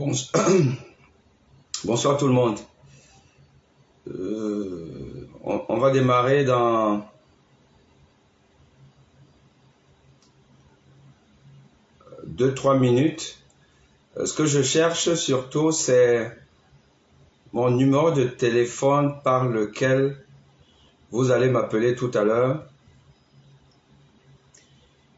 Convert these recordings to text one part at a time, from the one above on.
Bonsoir, bonsoir tout le monde. On va démarrer dans 2-3 minutes. Ce que je cherche surtout, c'est mon numéro de téléphone par lequel vous allez m'appeler tout à l'heure.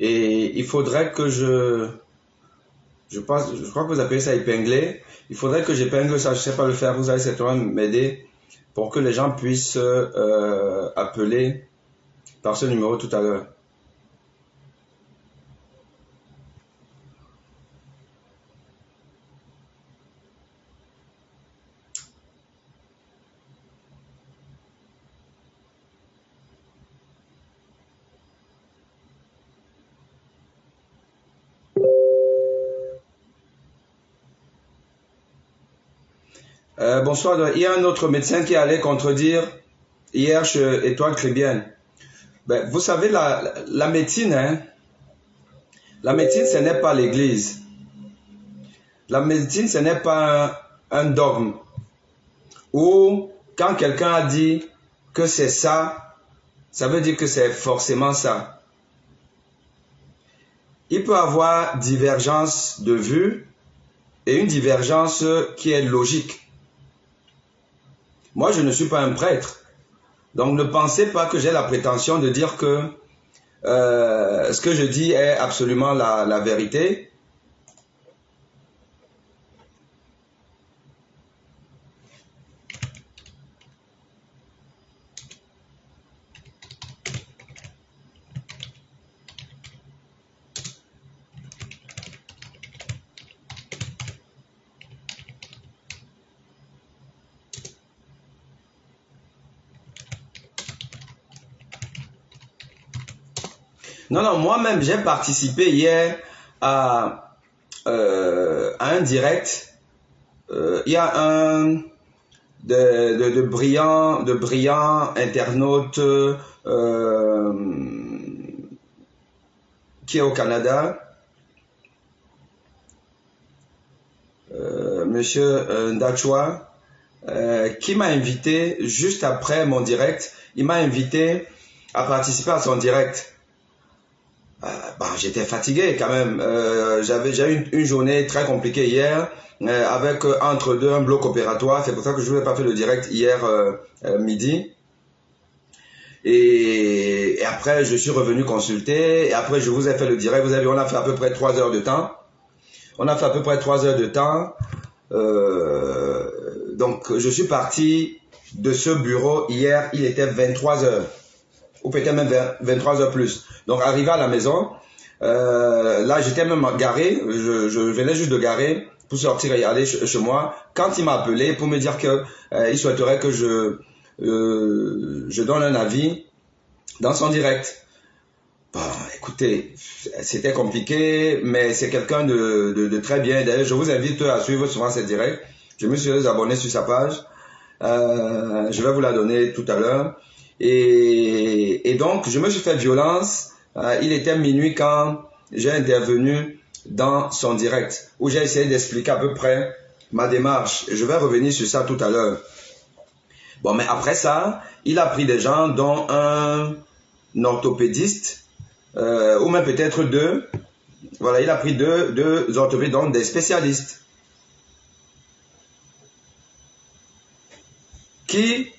Et il faudrait que je crois que vous appelez ça épingler. Il faudrait que j'épingle ça, je ne sais pas le faire. Vous allez certainement m'aider pour que les gens puissent appeler par ce numéro tout à l'heure. Bonsoir. Il y a un autre médecin qui allait contredire hier chez Étoile Chrétienne. Ben, vous savez, la médecine, la médecine, ce n'est pas l'église. La médecine, ce n'est pas un dogme. Ou quand quelqu'un a dit que c'est ça, ça veut dire que c'est forcément ça. Il peut y avoir divergence de vue et une divergence qui est logique. Moi, je ne suis pas un prêtre. Donc, ne pensez pas que j'ai la prétention de dire que ce que je dis est absolument la vérité. Non, moi-même, j'ai participé hier à un direct. Il y a un de brillants internautes qui est au Canada, Monsieur Ndachwa, qui m'a invité juste après mon direct. Il m'a invité à participer à son direct. J'étais fatigué quand même. J'ai eu une journée très compliquée hier, avec entre deux un bloc opératoire. C'est pour ça que je n'ai pas fait le direct hier midi. Et après, je suis revenu consulter. Et après, je vous ai fait le direct. Vous avez vu, on a fait à peu près 3 heures de temps. Donc, je suis parti de ce bureau hier. Il était 23 heures. Ou peut-être même 23 heures plus. Donc, arrivé à la maison, là, j'étais même garé. Je venais juste de garer pour sortir et aller chez moi. Quand il m'a appelé pour me dire que il souhaiterait que je donne un avis dans son direct. Bon, écoutez, c'était compliqué, mais c'est quelqu'un de très bien. D'ailleurs, je vous invite à suivre souvent ces directs. Je me suis abonné sur sa page. Je vais vous la donner tout à l'heure. Et donc, je me suis fait violence. Il était minuit quand j'ai intervenu dans son direct, où j'ai essayé d'expliquer à peu près ma démarche. Et je vais revenir sur ça tout à l'heure. Bon, mais après ça, il a pris des gens, dont un orthopédiste, ou même peut-être deux. Voilà, il a pris deux orthopédistes, donc des spécialistes, qui,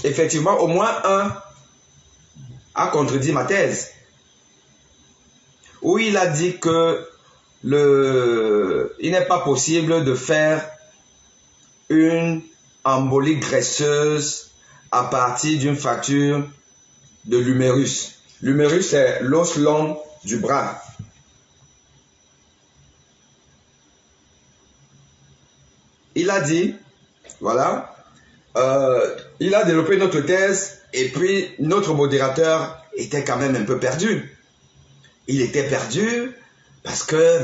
effectivement, au moins un a contredit ma thèse, où il a dit que il n'est pas possible de faire une embolie graisseuse à partir d'une fracture de l'humérus. L'humérus, c'est l'os long du bras. Il a dit, voilà, il a développé notre thèse et puis notre modérateur était quand même un peu perdu. Il était perdu parce que,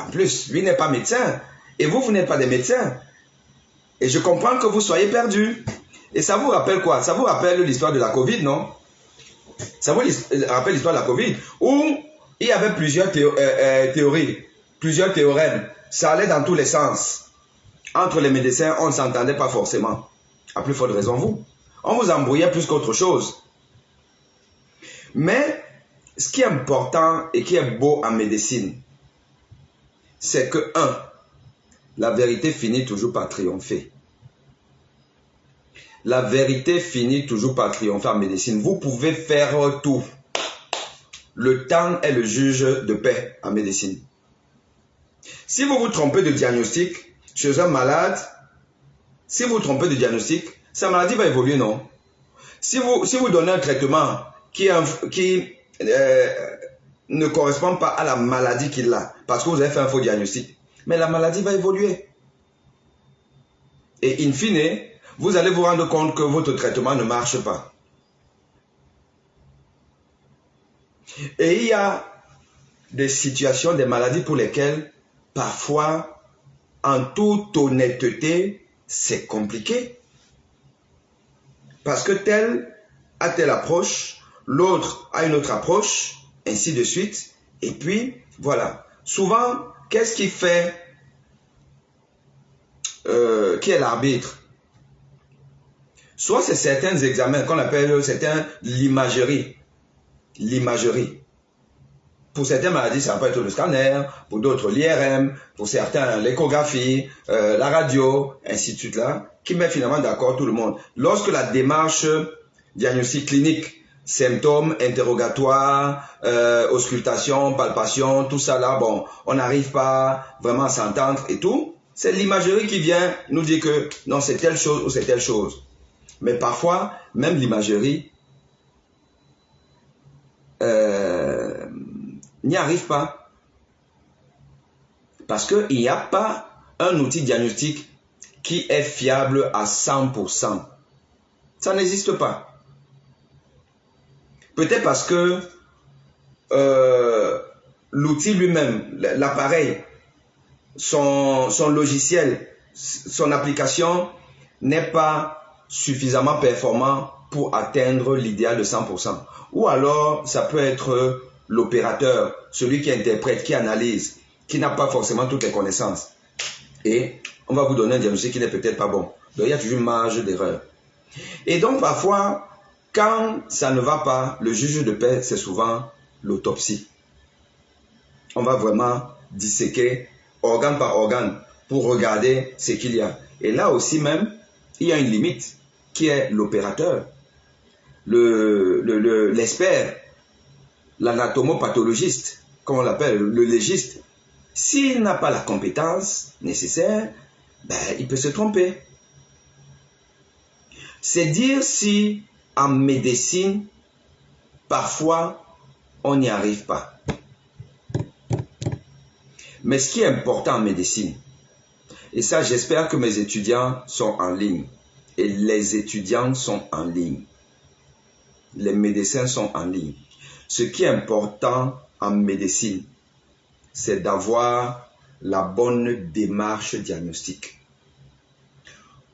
en plus, lui n'est pas médecin et vous n'êtes pas des médecins. Et je comprends que vous soyez perdu. Et ça vous rappelle quoi? Ça vous rappelle l'histoire de la Covid, non? Ça vous rappelle l'histoire de la Covid où il y avait plusieurs théories, plusieurs théorèmes. ça allait dans tous les sens. Entre les médecins, on ne s'entendait pas forcément. À plus forte raison, vous. On vous embrouillait plus qu'autre chose. Mais ce qui est important et qui est beau en médecine, c'est que, la vérité finit toujours par triompher. La vérité finit toujours par triompher en médecine. Vous pouvez faire tout. Le temps est le juge de paix en médecine. Si vous vous trompez de diagnostic chez un malade, si vous vous trompez de diagnostic, sa maladie va évoluer, non? Si vous donnez un traitement qui ne correspond pas à la maladie qu'il a, parce que vous avez fait un faux diagnostic, mais la maladie va évoluer. Et in fine, vous allez vous rendre compte que votre traitement ne marche pas. Et il y a des situations, des maladies pour lesquelles, parfois, en toute honnêteté, c'est compliqué. Parce que tel a telle approche, l'autre a une autre approche, ainsi de suite. Et puis, voilà. Souvent, qu'est-ce qui fait, qui est l'arbitre? Soit c'est certains examens qu'on appelle l'imagerie. L'imagerie. Pour certaines maladies, ça peut être le scanner, pour d'autres l'IRM, pour certains l'échographie, la radio, ainsi de suite là, qui met finalement d'accord tout le monde. Lorsque la démarche diagnostic clinique, symptômes, interrogatoires, auscultation, palpation, tout ça là, bon, on n'arrive pas vraiment à s'entendre et tout, c'est l'imagerie qui vient nous dire que non, c'est telle chose ou c'est telle chose. Mais parfois, même l'imagerie n'y arrive pas. Parce qu'il n'y a pas un outil diagnostique qui est fiable à 100%. Ça n'existe pas. Peut-être parce que l'outil lui-même, l'appareil, son logiciel, son application n'est pas suffisamment performant pour atteindre l'idéal de 100%. Ou alors, ça peut être l'opérateur, celui qui interprète, qui analyse, qui n'a pas forcément toutes les connaissances. Et on va vous donner un diagnostic qui n'est peut-être pas bon. Donc, il y a toujours une marge d'erreur. Et donc, parfois, quand ça ne va pas, le juge de paix, c'est souvent l'autopsie. On va vraiment disséquer organe par organe pour regarder ce qu'il y a. Et là aussi même, il y a une limite qui est l'opérateur, l'expert, l'anatomopathologiste, comme on l'appelle, le légiste. S'il n'a pas la compétence nécessaire, ben, il peut se tromper. C'est dire si en médecine, parfois, on n'y arrive pas. Mais ce qui est important en médecine, et ça j'espère que mes étudiants sont en ligne, et les étudiants sont en ligne, les médecins sont en ligne. Ce qui est important en médecine, c'est d'avoir la bonne démarche diagnostique.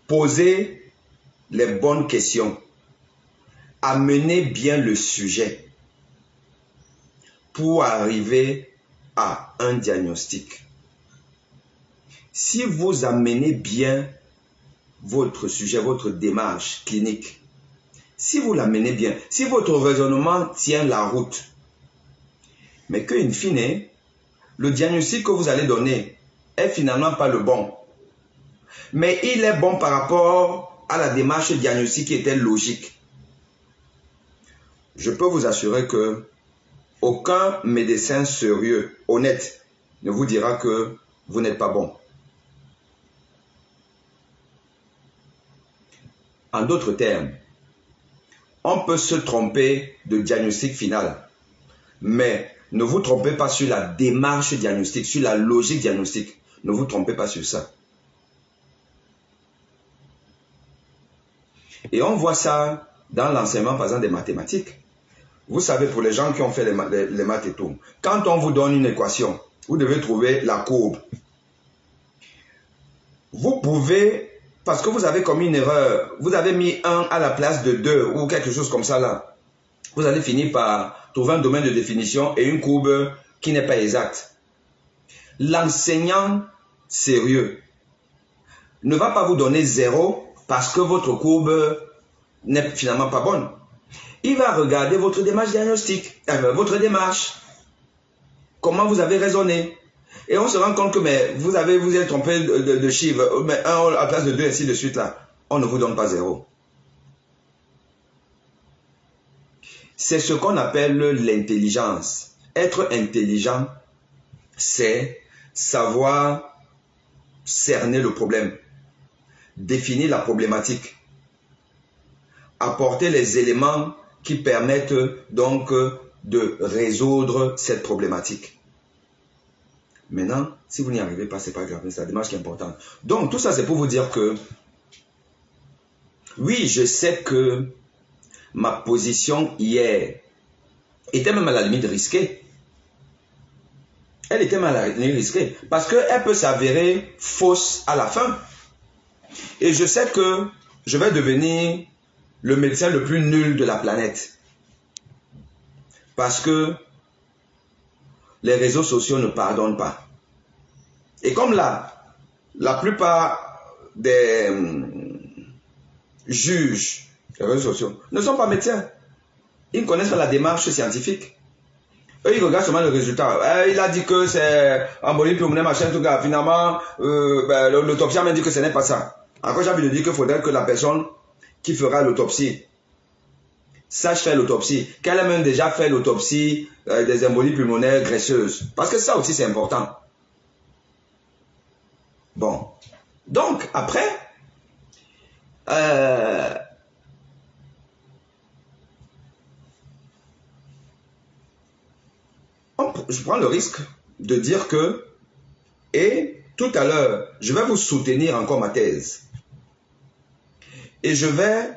Poser les bonnes questions, amener bien le sujet pour arriver à un diagnostic. Si vous amenez bien votre sujet, votre démarche clinique, si vous l'amenez bien, si votre raisonnement tient la route, mais que in fine, le diagnostic que vous allez donner est finalement pas le bon, mais il est bon par rapport à la démarche diagnostique qui était logique. Je peux vous assurer que aucun médecin sérieux, honnête, ne vous dira que vous n'êtes pas bon. En d'autres termes, on peut se tromper de diagnostic final, mais ne vous trompez pas sur la démarche diagnostique, sur la logique diagnostique. Ne vous trompez pas sur ça. Et on voit ça dans l'enseignement, par exemple, des mathématiques. Vous savez, pour les gens qui ont fait les maths et tout, quand on vous donne une équation, vous devez trouver la courbe. Vous pouvez, parce que vous avez commis une erreur, vous avez mis 1 à la place de 2 ou quelque chose comme ça là. Vous allez finir par trouver un domaine de définition et une courbe qui n'est pas exacte. L'enseignant sérieux ne va pas vous donner 0 parce que votre courbe n'est finalement pas bonne. Il va regarder votre démarche diagnostique, votre démarche, comment vous avez raisonné. Et on se rend compte que mais vous êtes trompé de chiffre, mais 1 à la place de 2, ainsi de suite là. On ne vous donne pas 0. C'est ce qu'on appelle l'intelligence. Être intelligent, c'est savoir cerner le problème, définir la problématique, apporter les éléments qui permettent donc de résoudre cette problématique. Maintenant, si vous n'y arrivez pas, c'est pas grave, c'est la démarche qui est importante. Donc, tout ça, c'est pour vous dire que, oui, je sais que ma position hier était même à la limite risquée. Elle était même à la limite risquée parce qu'elle peut s'avérer fausse à la fin. Et je sais que je vais devenir le médecin le plus nul de la planète. Parce que les réseaux sociaux ne pardonnent pas. Et comme là, la plupart des juges des réseaux sociaux ne sont pas médecins. Ils ne connaissent pas la démarche scientifique. Eux, ils regardent seulement le résultat. Il a dit que c'est embolie pulmonaire, machin, tout cas. Finalement, l'autopsie m'a dit que ce n'est pas ça. Encore, j'ai envie de dire qu'il faudrait que la personne qui fera l'autopsie sache faire l'autopsie, qu'elle a même déjà fait l'autopsie des embolies pulmonaires graisseuses. Parce que ça aussi, c'est important. Bon. Donc, après, je prends le risque de dire que, et tout à l'heure, je vais vous soutenir encore ma thèse. Et je vais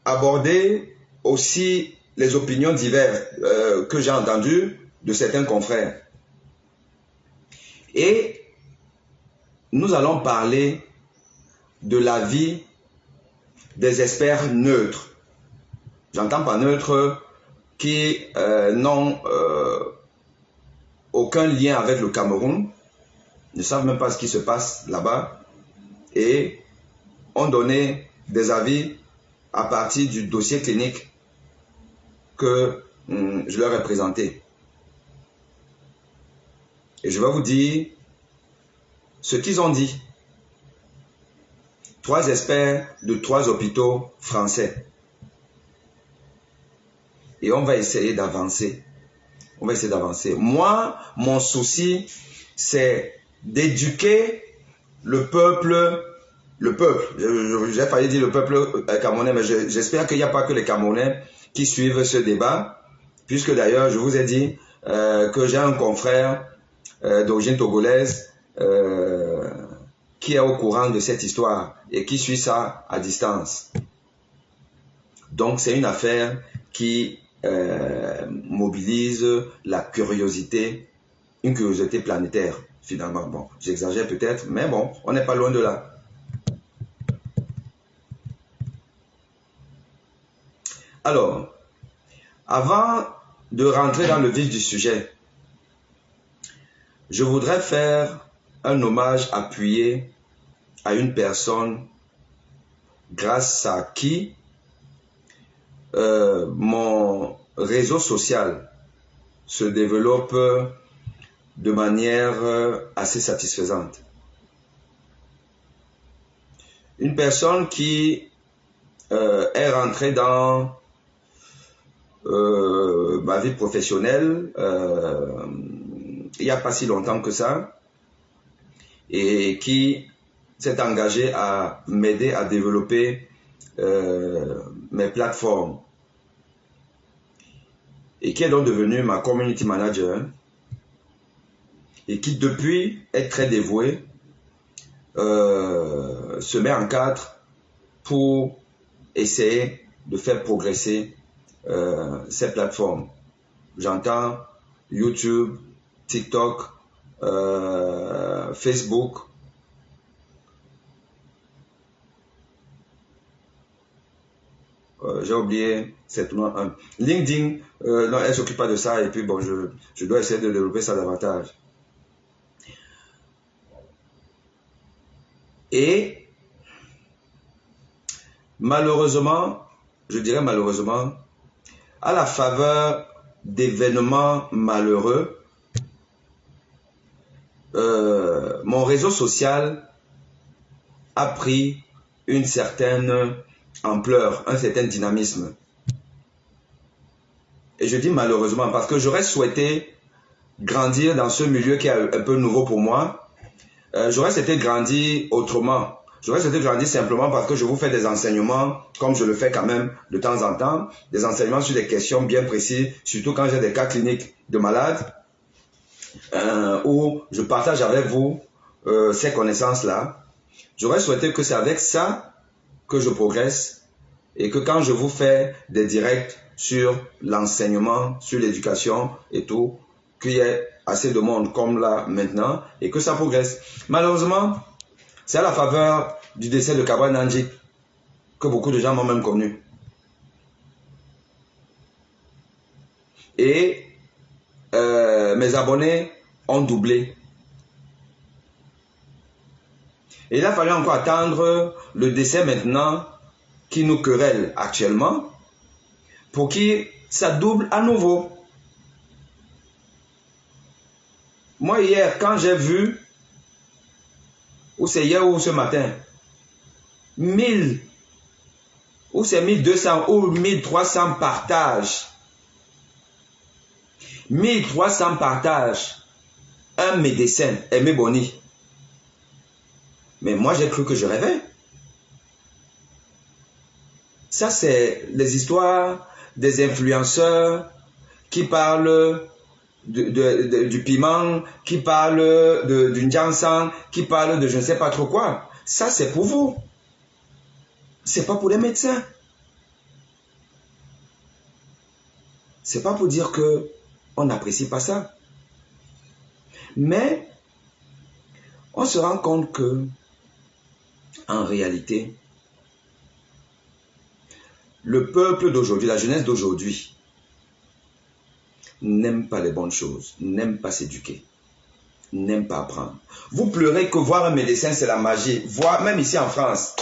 aborder aussi les opinions diverses que j'ai entendues de certains confrères. Et nous allons parler de l'avis des experts neutres. J'entends par neutres qui n'ont aucun lien avec le Cameroun, ne savent même pas ce qui se passe là-bas et ont donné des avis à partir du dossier clinique que je leur ai présenté. Et je vais vous dire ce qu'ils ont dit. 3 experts de 3 hôpitaux français. Et on va essayer d'avancer. On va essayer d'avancer. Moi, mon souci, c'est d'éduquer le peuple. J'ai failli dire le peuple camerounais, mais j'espère qu'il n'y a pas que les Camerounais qui suivent ce débat, puisque d'ailleurs, je vous ai dit que j'ai un confrère d'origine togolaise qui est au courant de cette histoire et qui suit ça à distance. Donc, c'est une affaire qui mobilise la curiosité, une curiosité planétaire, finalement. Bon, j'exagère peut-être, mais bon, on n'est pas loin de là. Alors, avant de rentrer dans le vif du sujet, je voudrais faire un hommage appuyé à une personne grâce à qui mon réseau social se développe de manière assez satisfaisante. Une personne qui est rentrée dans ma vie professionnelle il n'y a pas si longtemps que ça et qui s'est engagée à m'aider à développer mes plateformes et qui est donc devenue ma community manager et qui depuis est très dévouée, se met en cadre pour essayer de faire progresser ces plateformes. J'entends YouTube, TikTok, Facebook. J'ai oublié cette nom. LinkedIn, non, elle s'occupe pas de ça et puis bon, je dois essayer de développer ça davantage. Et malheureusement, je dirais malheureusement, à la faveur d'événements malheureux, mon réseau social a pris une certaine ampleur, un certain dynamisme. Et je dis malheureusement parce que j'aurais souhaité grandir dans ce milieu qui est un peu nouveau pour moi. J'aurais souhaité grandir autrement. J'aurais souhaité grandir simplement parce que je vous fais des enseignements, comme je le fais quand même de temps en temps, des enseignements sur des questions bien précises, surtout quand j'ai des cas cliniques de malades, où je partage avec vous ces connaissances-là. J'aurais souhaité que c'est avec ça que je progresse et que quand je vous fais des directs sur l'enseignement, sur l'éducation et tout, qu'il y ait assez de monde comme là maintenant et que ça progresse. Malheureusement, c'est à la faveur du décès de Kabwa Nandji que beaucoup de gens m'ont même connu. Et mes abonnés ont doublé. Et il a fallu encore attendre le décès maintenant qui nous querelle actuellement pour que ça double à nouveau. Moi hier, quand j'ai vu, ou c'est hier ou ce matin, 1000, ou c'est 1200 ou 1300 partages. 1300 partages. Un médecin, Aimé Boni. Mais moi j'ai cru que je rêvais. Ça c'est les histoires des influenceurs qui parlent du piment, qui parlent du Njansan, qui parlent de je ne sais pas trop quoi. Ça c'est pour vous. C'est pas pour les médecins. C'est pas pour dire que on n'apprécie pas ça. Mais on se rend compte que en réalité, le peuple d'aujourd'hui, la jeunesse d'aujourd'hui, n'aime pas les bonnes choses, n'aime pas s'éduquer, n'aime pas apprendre. Vous pleurez que voir un médecin, c'est la magie. Voir, même ici en France,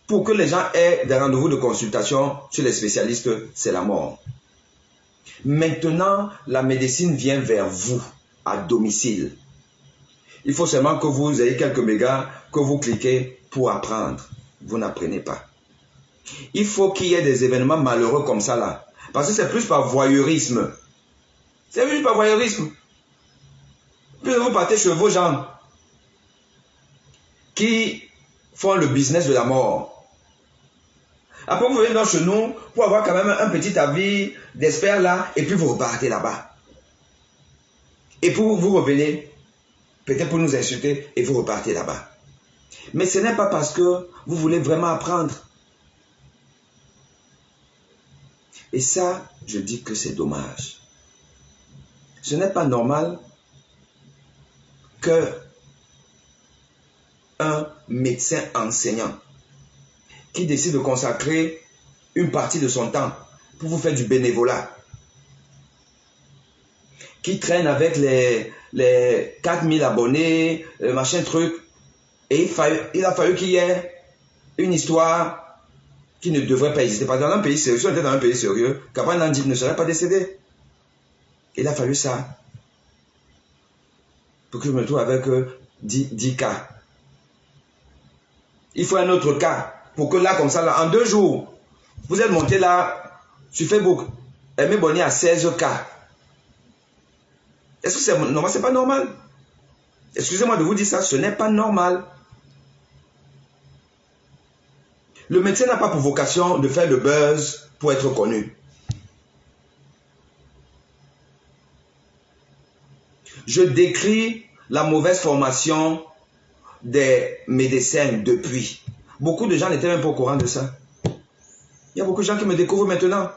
pour que les gens aient des rendez-vous de consultation chez les spécialistes, c'est la mort. Maintenant, la médecine vient vers vous, à domicile. Il faut seulement que vous ayez quelques mégas, que vous cliquez pour apprendre. Vous n'apprenez pas. Il faut qu'il y ait des événements malheureux comme ça là. Parce que c'est plus par voyeurisme. C'est plus par voyeurisme. Plus vous partez chez vos gens qui font le business de la mort. Après, vous venez dans chez nous pour avoir quand même un petit avis d'expert là, et puis vous repartez là-bas. Et puis vous revenez, peut-être pour nous insulter, et vous repartez là-bas. Mais ce n'est pas parce que vous voulez vraiment apprendre. Et ça, je dis que c'est dommage. Ce n'est pas normal que un médecin enseignant qui décide de consacrer une partie de son temps pour vous faire du bénévolat, qui traîne avec les 4000 abonnés, machin truc, et il a fallu qu'il y ait une histoire qui ne devrait pas exister. Parce que dans un pays sérieux, si on était dans un pays sérieux, Kabwa Nandji ne serait pas décédé. Il a fallu ça pour que je me trouve avec 10 cas. Il faut un autre cas pour que là, comme ça, là, en 2 jours, vous êtes monté là sur Facebook, Aimé Boni à 16 cas. Est-ce que c'est normal? C'est pas normal. Excusez-moi de vous dire ça, ce n'est pas normal. Le médecin n'a pas pour vocation de faire le buzz pour être connu. Je décris la mauvaise formation des médecins depuis. Beaucoup de gens n'étaient même pas au courant de ça. Il y a beaucoup de gens qui me découvrent maintenant.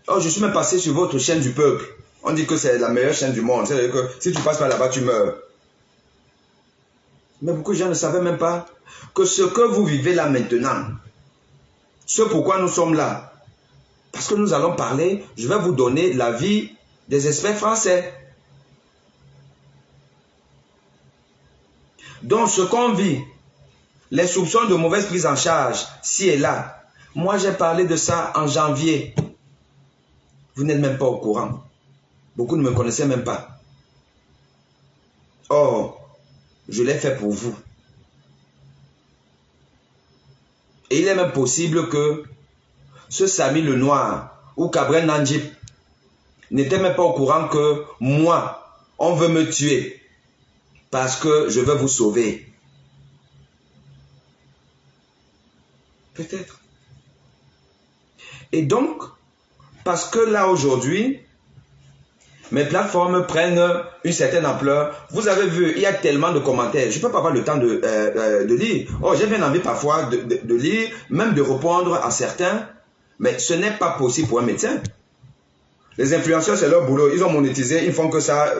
Oh, je suis même passé sur votre chaîne du peuple. On dit que c'est la meilleure chaîne du monde. C'est-à-dire que si tu passes par là-bas, tu meurs. Mais beaucoup de gens ne savaient même pas que ce que vous vivez là maintenant, ce pourquoi nous sommes là, parce que nous allons parler, je vais vous donner l'avis des experts français. Donc, ce qu'on vit, les soupçons de mauvaise prise en charge, ci et là, moi j'ai parlé de ça en janvier. Vous n'êtes même pas au courant. Beaucoup ne me connaissaient même pas. Or, je l'ai fait pour vous. Et il est même possible que ce Samy le Noir ou Cabrel Nandjip n'était même pas au courant que moi, on veut me tuer parce que je veux vous sauver. Peut-être. Et donc, parce que là aujourd'hui, mes plateformes prennent une certaine ampleur. Vous avez vu, il y a tellement de commentaires. Je ne peux pas avoir le temps de lire. Oh, j'ai bien envie parfois de lire, même de répondre à certains. Mais ce n'est pas possible pour un médecin. Les influenceurs, c'est leur boulot. Ils ont monétisé, ils font que ça.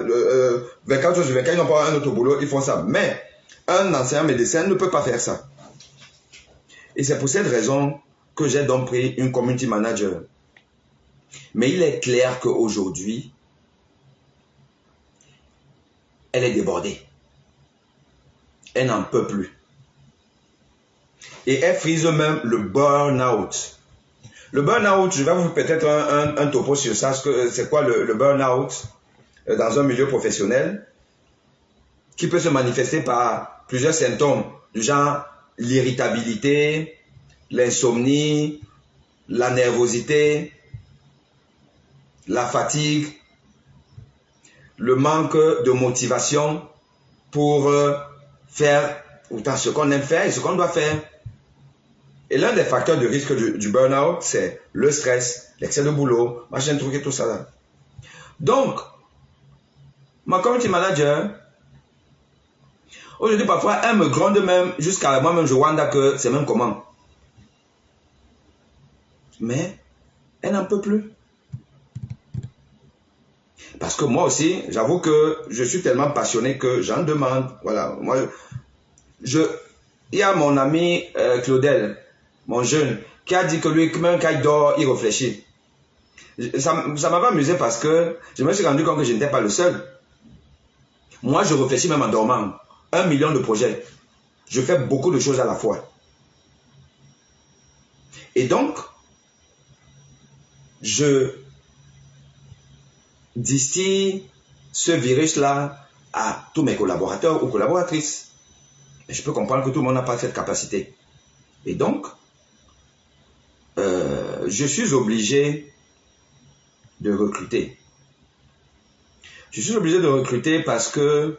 24 heures sur 24, ils n'ont pas un autre boulot, ils font ça. Mais un ancien médecin ne peut pas faire ça. Et c'est pour cette raison que j'ai donc pris une community manager. Mais il est clair qu'aujourd'hui, elle est débordée. Elle n'en peut plus. Et elle frise même le burn-out. Le burn-out, je vais vous peut-être un topo sur ça. C'est quoi le burn-out dans un milieu professionnel qui peut se manifester par plusieurs symptômes du genre l'irritabilité, l'insomnie, la nervosité, la fatigue, le manque de motivation pour faire autant ce qu'on aime faire et ce qu'on doit faire. Et l'un des facteurs de risque du burn-out, c'est le stress, l'excès de boulot, machin truc et tout ça là. Donc, ma community manager, aujourd'hui parfois, elle me gronde même jusqu'à moi-même, je wonder que c'est même comment. Mais, elle n'en peut plus. Parce que moi aussi, j'avoue que je suis tellement passionné que j'en demande. Voilà, moi, il y a mon ami Claudel, mon jeune, qui a dit que lui, même quand il dort, il réfléchit. Ça m'avait amusé parce que je me suis rendu compte que je n'étais pas le seul. Moi, je réfléchis même en dormant. 1 million de projets. Je fais beaucoup de choses à la fois. Et donc, je distille ce virus-là à tous mes collaborateurs ou collaboratrices. Et je peux comprendre que tout le monde n'a pas cette capacité. Et donc, je suis obligé de recruter. Je suis obligé de recruter parce que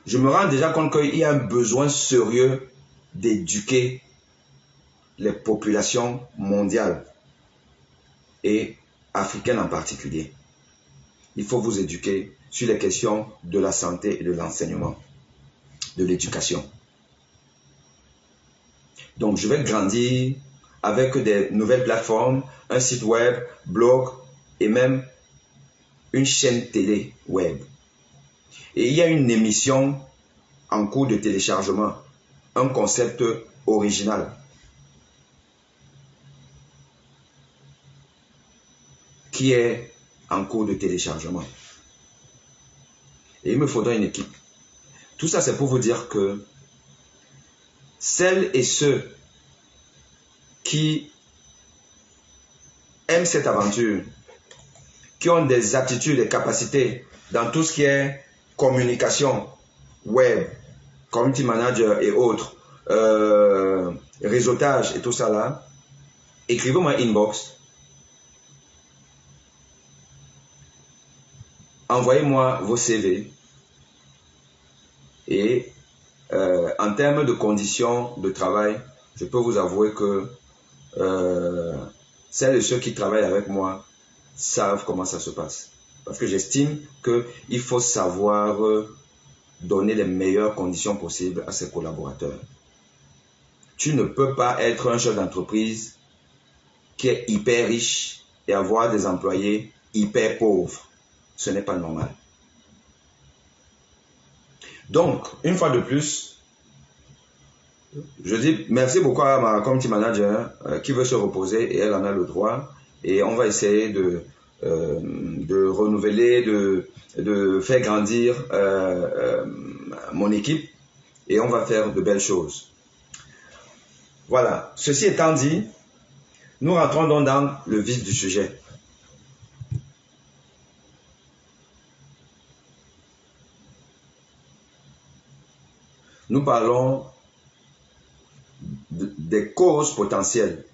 je me rends déjà compte qu'il y a un besoin sérieux d'éduquer les populations mondiales et africaines en particulier. Il faut vous éduquer sur les questions de la santé et de l'enseignement, de l'éducation. Donc, je vais grandir avec des nouvelles plateformes, un site web, blog et même une chaîne télé web. Et il y a une émission en cours de téléchargement, un concept original qui est en cours de téléchargement. Et il me faudra une équipe. Tout ça, c'est pour vous dire que celles et ceux qui aiment cette aventure, qui ont des aptitudes et capacités dans tout ce qui est communication, web, community manager et autres, réseautage et tout ça là, écrivez-moi inbox. Envoyez-moi vos CV et en termes de conditions de travail, je peux vous avouer que celles et ceux qui travaillent avec moi savent comment ça se passe. Parce que j'estime qu'il faut savoir donner les meilleures conditions possibles à ses collaborateurs. Tu ne peux pas être un chef d'entreprise qui est hyper riche et avoir des employés hyper pauvres. Ce n'est pas normal. Donc, une fois de plus, je dis merci beaucoup à ma community manager qui veut se reposer et elle en a le droit. Et on va essayer de renouveler, de faire grandir mon équipe et on va faire de belles choses. Voilà, ceci étant dit, nous rentrons donc dans le vif du sujet. Nous parlons des causes potentielles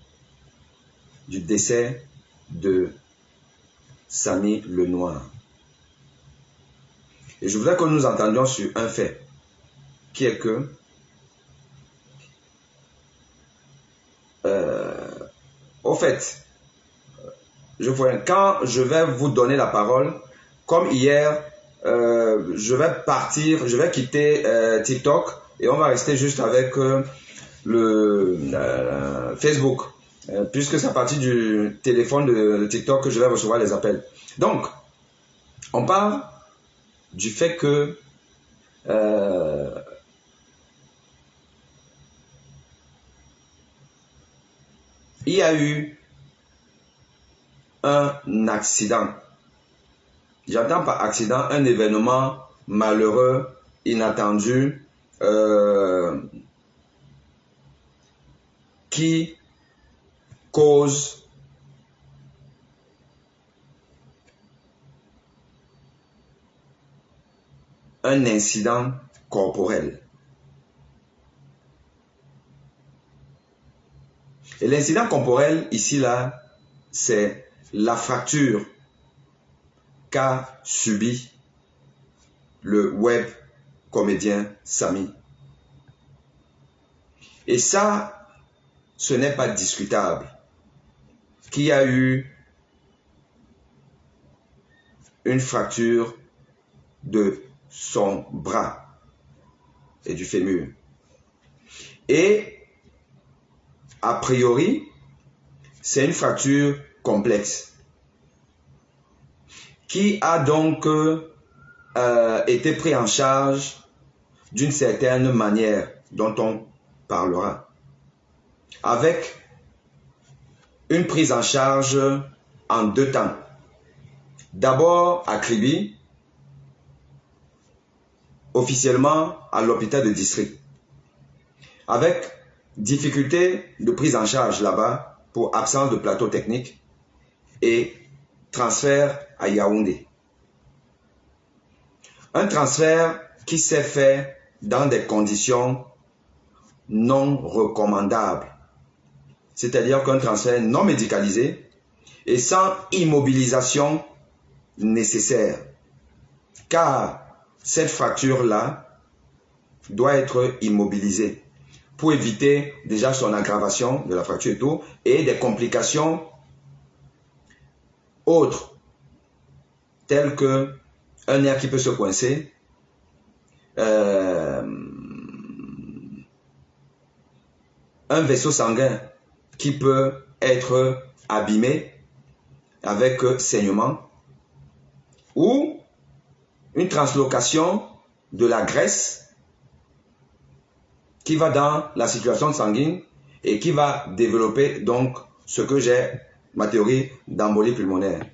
du décès de Samy Lenoir. Et je voudrais que nous entendions sur un fait, qui est que au fait, quand je vais vous donner la parole, comme hier, je vais quitter TikTok et on va rester juste avec le Facebook, puisque c'est à partir du téléphone de TikTok que je vais recevoir les appels. Donc, on parle du fait que il y a eu un accident. J'entends par accident un événement malheureux, inattendu, qui cause un incident corporel. Et l'incident corporel, ici, là, c'est la fracture qu'a subi le web comédien Samy. Et ça, ce n'est pas discutable. Qu'il y a eu une fracture de son bras et du fémur. Et a priori, c'est une fracture complexe qui a donc été pris en charge d'une certaine manière dont on parlera, avec une prise en charge en deux temps. D'abord à Kribi, officiellement à l'hôpital de district, avec difficulté de prise en charge là-bas pour absence de plateau technique et transfert à Yaoundé. Un transfert qui s'est fait dans des conditions non recommandables, c'est-à-dire qu'un transfert non médicalisé et sans immobilisation nécessaire, car cette fracture-là doit être immobilisée pour éviter déjà son aggravation de la fracture et tout, et des complications autres, telles que un nerf qui peut se coincer, un vaisseau sanguin qui peut être abîmé avec saignement, ou une translocation de la graisse qui va dans la circulation sanguine et qui va développer donc ce que j'ai, ma théorie d'embolie pulmonaire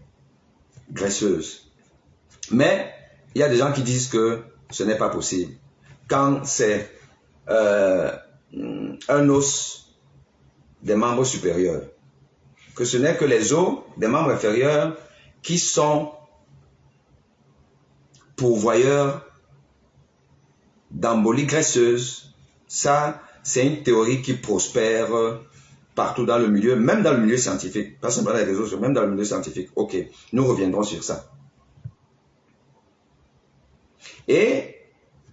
graisseuse. Mais il y a des gens qui disent que ce n'est pas possible quand c'est un os des membres supérieurs, que ce n'est que les os des membres inférieurs qui sont pourvoyeurs d'embolie graisseuse. Ça, c'est une théorie qui prospère partout dans le milieu, même dans le milieu scientifique, pas seulement dans les réseaux sociaux, même dans le milieu scientifique. Ok, nous reviendrons sur ça. Et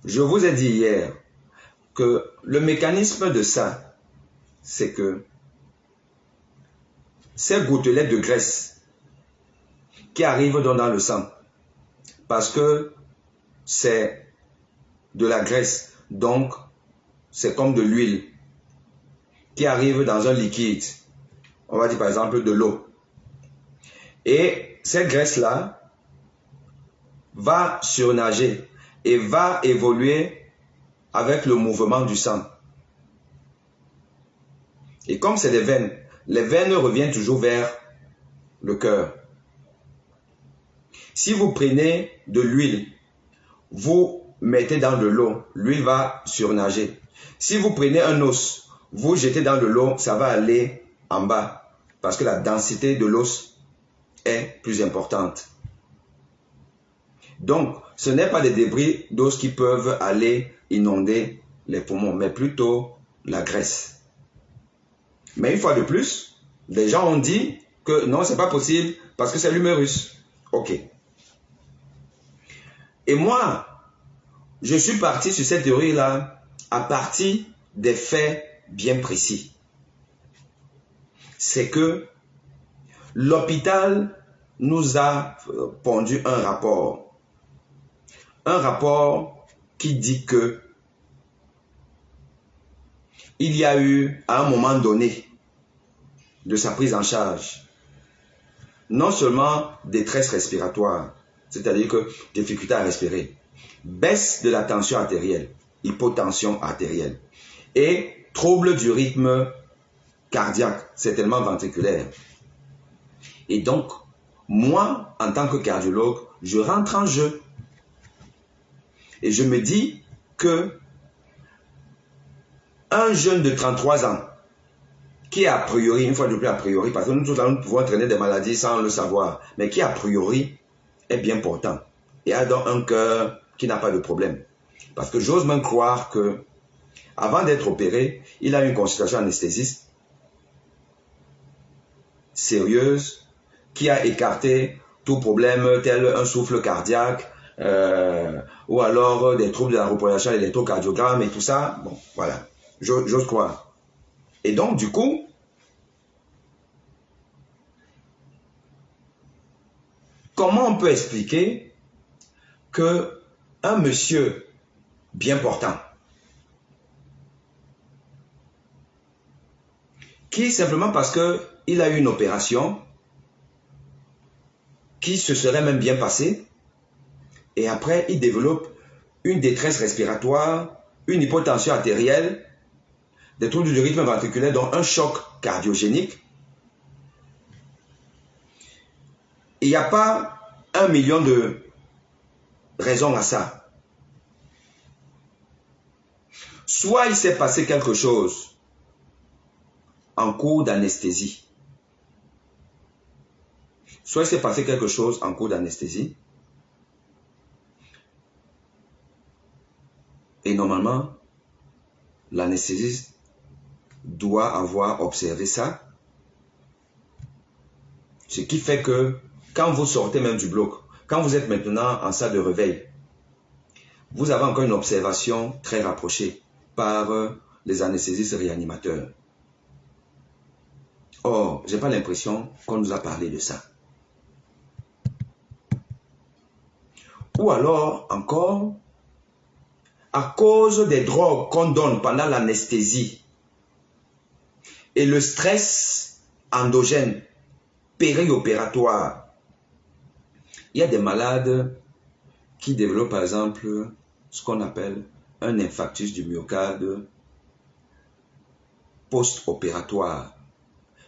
je vous ai dit hier que le mécanisme de ça, c'est que ces gouttelettes de graisse qui arrivent dans le sang, parce que c'est de la graisse, donc c'est comme de l'huile qui arrive dans un liquide, on va dire par exemple de l'eau. Et cette graisse-là va surnager et va évoluer avec le mouvement du sang. Et comme c'est des veines, les veines reviennent toujours vers le cœur. Si vous prenez de l'huile, vous mettez dans de l'eau, lui va surnager. Si vous prenez un os, vous jetez dans de l'eau, ça va aller en bas parce que la densité de l'os est plus importante. Donc, ce n'est pas des débris d'os qui peuvent aller inonder les poumons, mais plutôt la graisse. Mais une fois de plus, des gens ont dit que non, c'est pas possible parce que c'est l'humérus. Ok. Et moi, je suis parti sur cette théorie-là à partir des faits bien précis. C'est que l'hôpital nous a pondu un rapport. Un rapport qui dit que il y a eu, à un moment donné, de sa prise en charge, non seulement détresse respiratoire, c'est-à-dire que difficulté à respirer, baisse de la tension artérielle, hypotension artérielle et trouble du rythme cardiaque, certainement ventriculaire. Et donc, moi, en tant que cardiologue, je rentre en jeu. Et je me dis que un jeune de 33 ans, qui a priori, une fois de plus a priori, parce que nous tous nous pouvons entraîner des maladies sans le savoir, mais qui a priori est bien portant et a donc un cœur qui n'a pas de problème. Parce que j'ose même croire que, avant d'être opéré, il a eu une consultation anesthésiste sérieuse qui a écarté tout problème tel un souffle cardiaque ou alors des troubles de la reproduction, l'électrocardiogramme et tout ça. Bon, voilà, j'ose croire. Et donc, du coup, comment on peut expliquer que un monsieur bien portant, qui simplement parce qu'il a eu une opération, qui se serait même bien passée, et après il développe une détresse respiratoire, une hypotension artérielle, des troubles du rythme ventriculaire, dont un choc cardiogénique. Il n'y a pas 1 million de raisons à ça. Soit il s'est passé quelque chose en cours d'anesthésie. Soit il s'est passé quelque chose en cours d'anesthésie. Et normalement, l'anesthésiste doit avoir observé ça. Ce qui fait que quand vous sortez même du bloc, quand vous êtes maintenant en salle de réveil, vous avez encore une observation très rapprochée par les anesthésistes réanimateurs. Or, je n'ai pas l'impression qu'on nous a parlé de ça. Ou alors, encore, à cause des drogues qu'on donne pendant l'anesthésie et le stress endogène périopératoire, il y a des malades qui développent par exemple ce qu'on appelle un infarctus du myocarde post-opératoire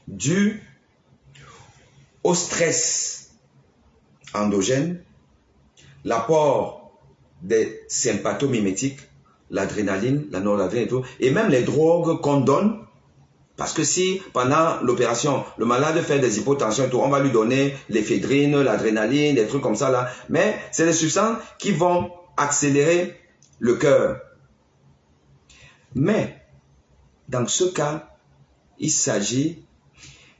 dû au stress endogène, l'apport des sympathomimétiques, l'adrénaline, la noradrénaline et tout, et même les drogues qu'on donne. Parce que si, pendant l'opération, le malade fait des hypotensions et tout, on va lui donner l'éphédrine, l'adrénaline, des trucs comme ça là. Mais c'est des substances qui vont accélérer le cœur. Mais, dans ce cas, il s'agit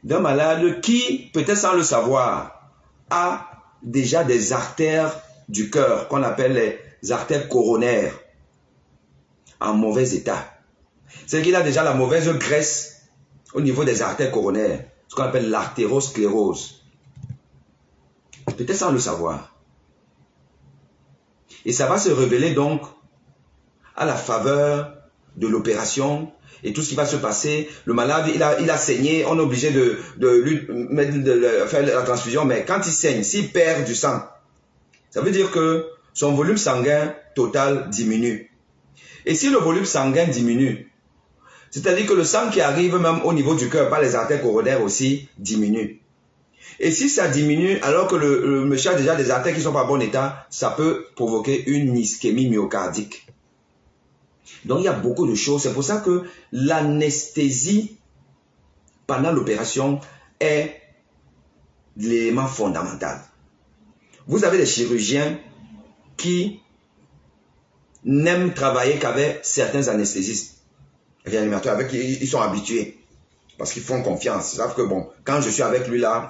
d'un malade qui, peut-être sans le savoir, a déjà des artères du cœur, qu'on appelle les artères coronaires, en mauvais état. C'est qu'il a déjà la mauvaise graisse au niveau des artères coronaires, ce qu'on appelle l'artérosclérose. Peut-être sans le savoir. Et ça va se révéler donc à la faveur de l'opération et tout ce qui va se passer. Le malade, il a saigné, on est obligé de faire la transfusion, mais quand il saigne, s'il perd du sang, ça veut dire que son volume sanguin total diminue. Et si le volume sanguin diminue, c'est-à-dire que le sang qui arrive même au niveau du cœur par les artères coronaires aussi diminue. Et si ça diminue alors que le monsieur a déjà des artères qui ne sont pas en bon état, ça peut provoquer une ischémie myocardique. Donc il y a beaucoup de choses. C'est pour ça que l'anesthésie pendant l'opération est l'élément fondamental. Vous avez des chirurgiens qui n'aiment travailler qu'avec certains anesthésistes, réanimateurs, avec qui ils sont habitués. Parce qu'ils font confiance. Ils savent que bon, quand je suis avec lui là,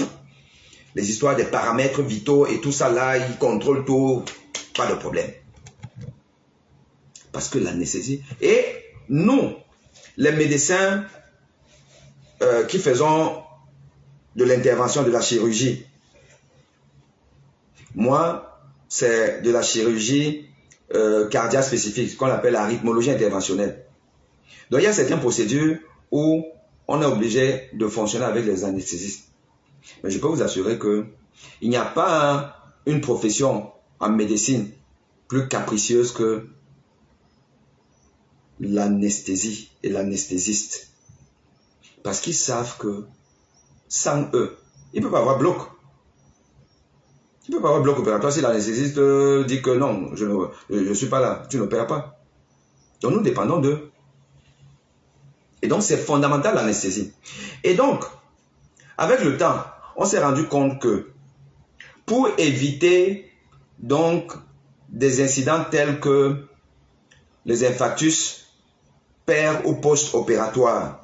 les histoires des paramètres vitaux et tout ça là, il contrôle tout, pas de problème. Parce que l'anesthésie. Et nous, les médecins qui faisons de l'intervention, de la chirurgie, moi, c'est de la chirurgie cardiaque spécifique, ce qu'on appelle la rythmologie interventionnelle. Donc, il y a certaines procédures où on est obligé de fonctionner avec les anesthésistes. Mais je peux vous assurer qu'il n'y a pas une profession en médecine plus capricieuse que l'anesthésie et l'anesthésiste. Parce qu'ils savent que sans eux, il ne peut pas avoir bloc. Il ne peut pas avoir bloc opératoire si l'anesthésiste dit que non, je ne suis pas là, tu n'opères pas. Donc nous dépendons d'eux. Et donc c'est fondamental l'anesthésie. Et donc, avec le temps, on s'est rendu compte que pour éviter donc des incidents tels que les infarctus per ou post-opératoires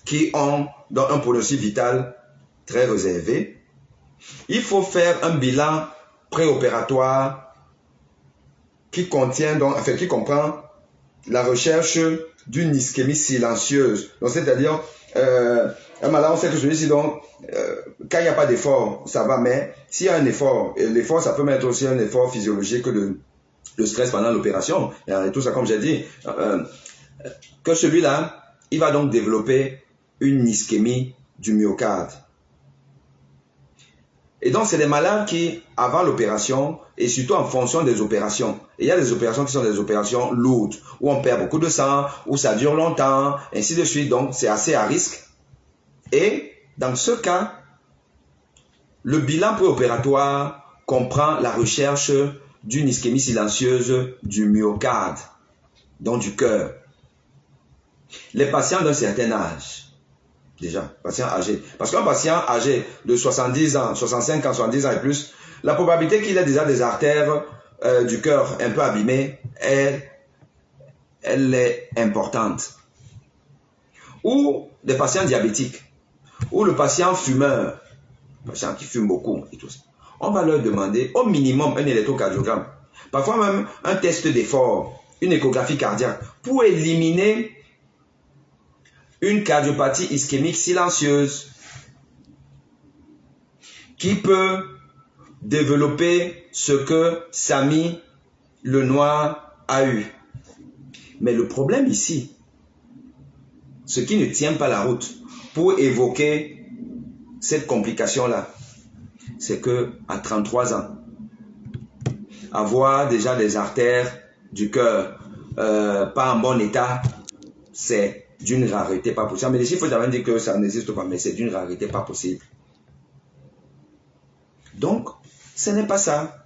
qui ont donc un pronostic vital très réservé, il faut faire un bilan préopératoire qui contient donc, enfin, qui comprend la recherche d'une ischémie silencieuse. Donc c'est-à-dire un malade, on sait que celui-ci donc quand il n'y a pas d'effort, ça va, mais s'il y a un effort, et l'effort ça peut mettre aussi un effort physiologique de stress pendant l'opération, et tout ça comme j'ai dit, que celui-là, il va donc développer une ischémie du myocarde. Et donc, c'est des malades qui, avant l'opération, et surtout en fonction des opérations, et il y a des opérations qui sont des opérations lourdes, où on perd beaucoup de sang, où ça dure longtemps, ainsi de suite, donc c'est assez à risque. Et dans ce cas, le bilan préopératoire comprend la recherche d'une ischémie silencieuse du myocarde, donc du cœur. Les patients d'un certain âge, déjà, patient âgé. Parce qu'un patient âgé de 70 ans, 65 ans, 70 ans et plus, la probabilité qu'il ait déjà des artères du cœur un peu abîmées, elle est importante. Ou des patients diabétiques, ou le patient fumeur, le patient qui fume beaucoup et tout ça. On va leur demander au minimum un électrocardiogramme, parfois même un test d'effort, une échographie cardiaque, pour éliminer une cardiopathie ischémique silencieuse qui peut développer ce que Samy Lenoir a eu. Mais le problème ici, ce qui ne tient pas la route pour évoquer cette complication-là, c'est que à 33 ans, avoir déjà des artères du cœur pas en bon état, c'est d'une rareté pas possible. Mais il faut jamais dire que ça n'existe pas, mais c'est d'une rareté pas possible. Donc, ce n'est pas ça,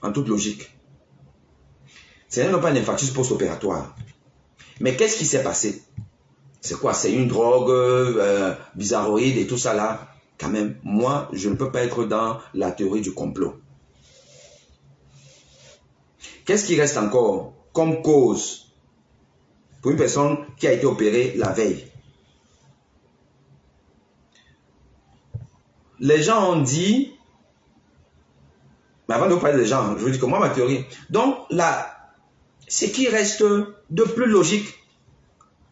en toute logique. Ce n'est pas un infarctus post-opératoire. Mais qu'est-ce qui s'est passé? C'est quoi? C'est une drogue bizarroïde et tout ça là? Quand même, moi, je ne peux pas être dans la théorie du complot. Qu'est-ce qui reste encore comme cause pour une personne qui a été opérée la veille? Les gens ont dit, mais avant de vous parler des gens, je vous dis que moi, ma théorie, donc là, ce qui reste de plus logique,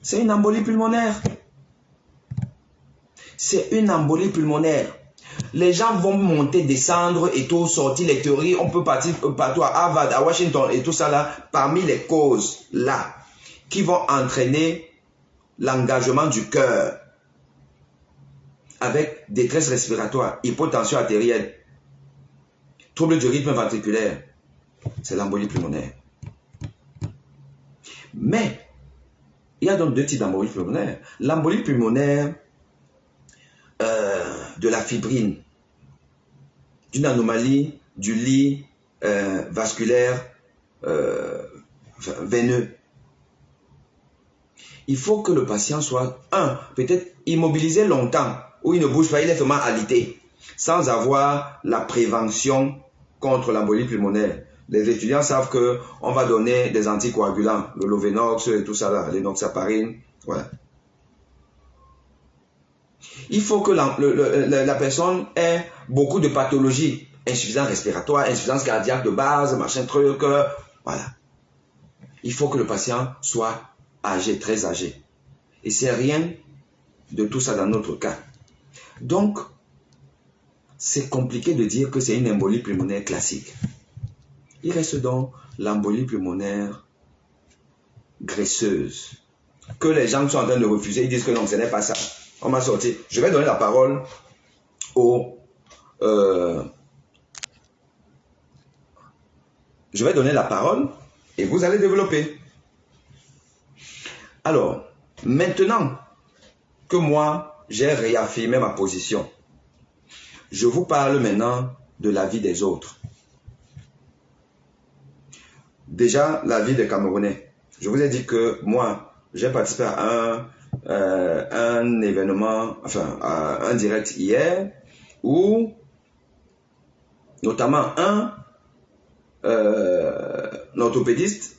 c'est une embolie pulmonaire. C'est une embolie pulmonaire. Les gens vont monter, descendre et tout, sortir les théories. On peut partir partout à Harvard, à Washington et tout ça là. Parmi les causes là qui vont entraîner l'engagement du cœur avec détresse respiratoire, hypotension artérielle, trouble du rythme ventriculaire, c'est l'embolie pulmonaire. Mais il y a donc deux types d'embolie pulmonaire. L'embolie pulmonaire de la fibrine, d'une anomalie du lit vasculaire veineux. Il faut que le patient soit, peut-être immobilisé longtemps, où il ne bouge pas, il est vraiment alité, sans avoir la prévention contre l'embolie pulmonaire. Les étudiants savent qu'on va donner des anticoagulants, le Lovenox et tout ça, là, l'enoxaparine, voilà. Il faut que la personne ait beaucoup de pathologies, insuffisance respiratoire, insuffisance cardiaque de base, machin truc, voilà. Il faut que le patient soit âgé, très âgé. Et c'est rien de tout ça dans notre cas. Donc, c'est compliqué de dire que c'est une embolie pulmonaire classique. Il reste donc l'embolie pulmonaire graisseuse, que les gens sont en train de refuser. Ils disent que non, ce n'est pas ça. On m'a sorti. Je vais donner la parole au... je vais donner la parole et vous allez développer. Alors, maintenant que moi, j'ai réaffirmé ma position, je vous parle maintenant de la vie des autres. Déjà, la vie des Camerounais. Je vous ai dit que moi, j'ai participé à un événement, enfin, à un direct hier, où notamment un orthopédiste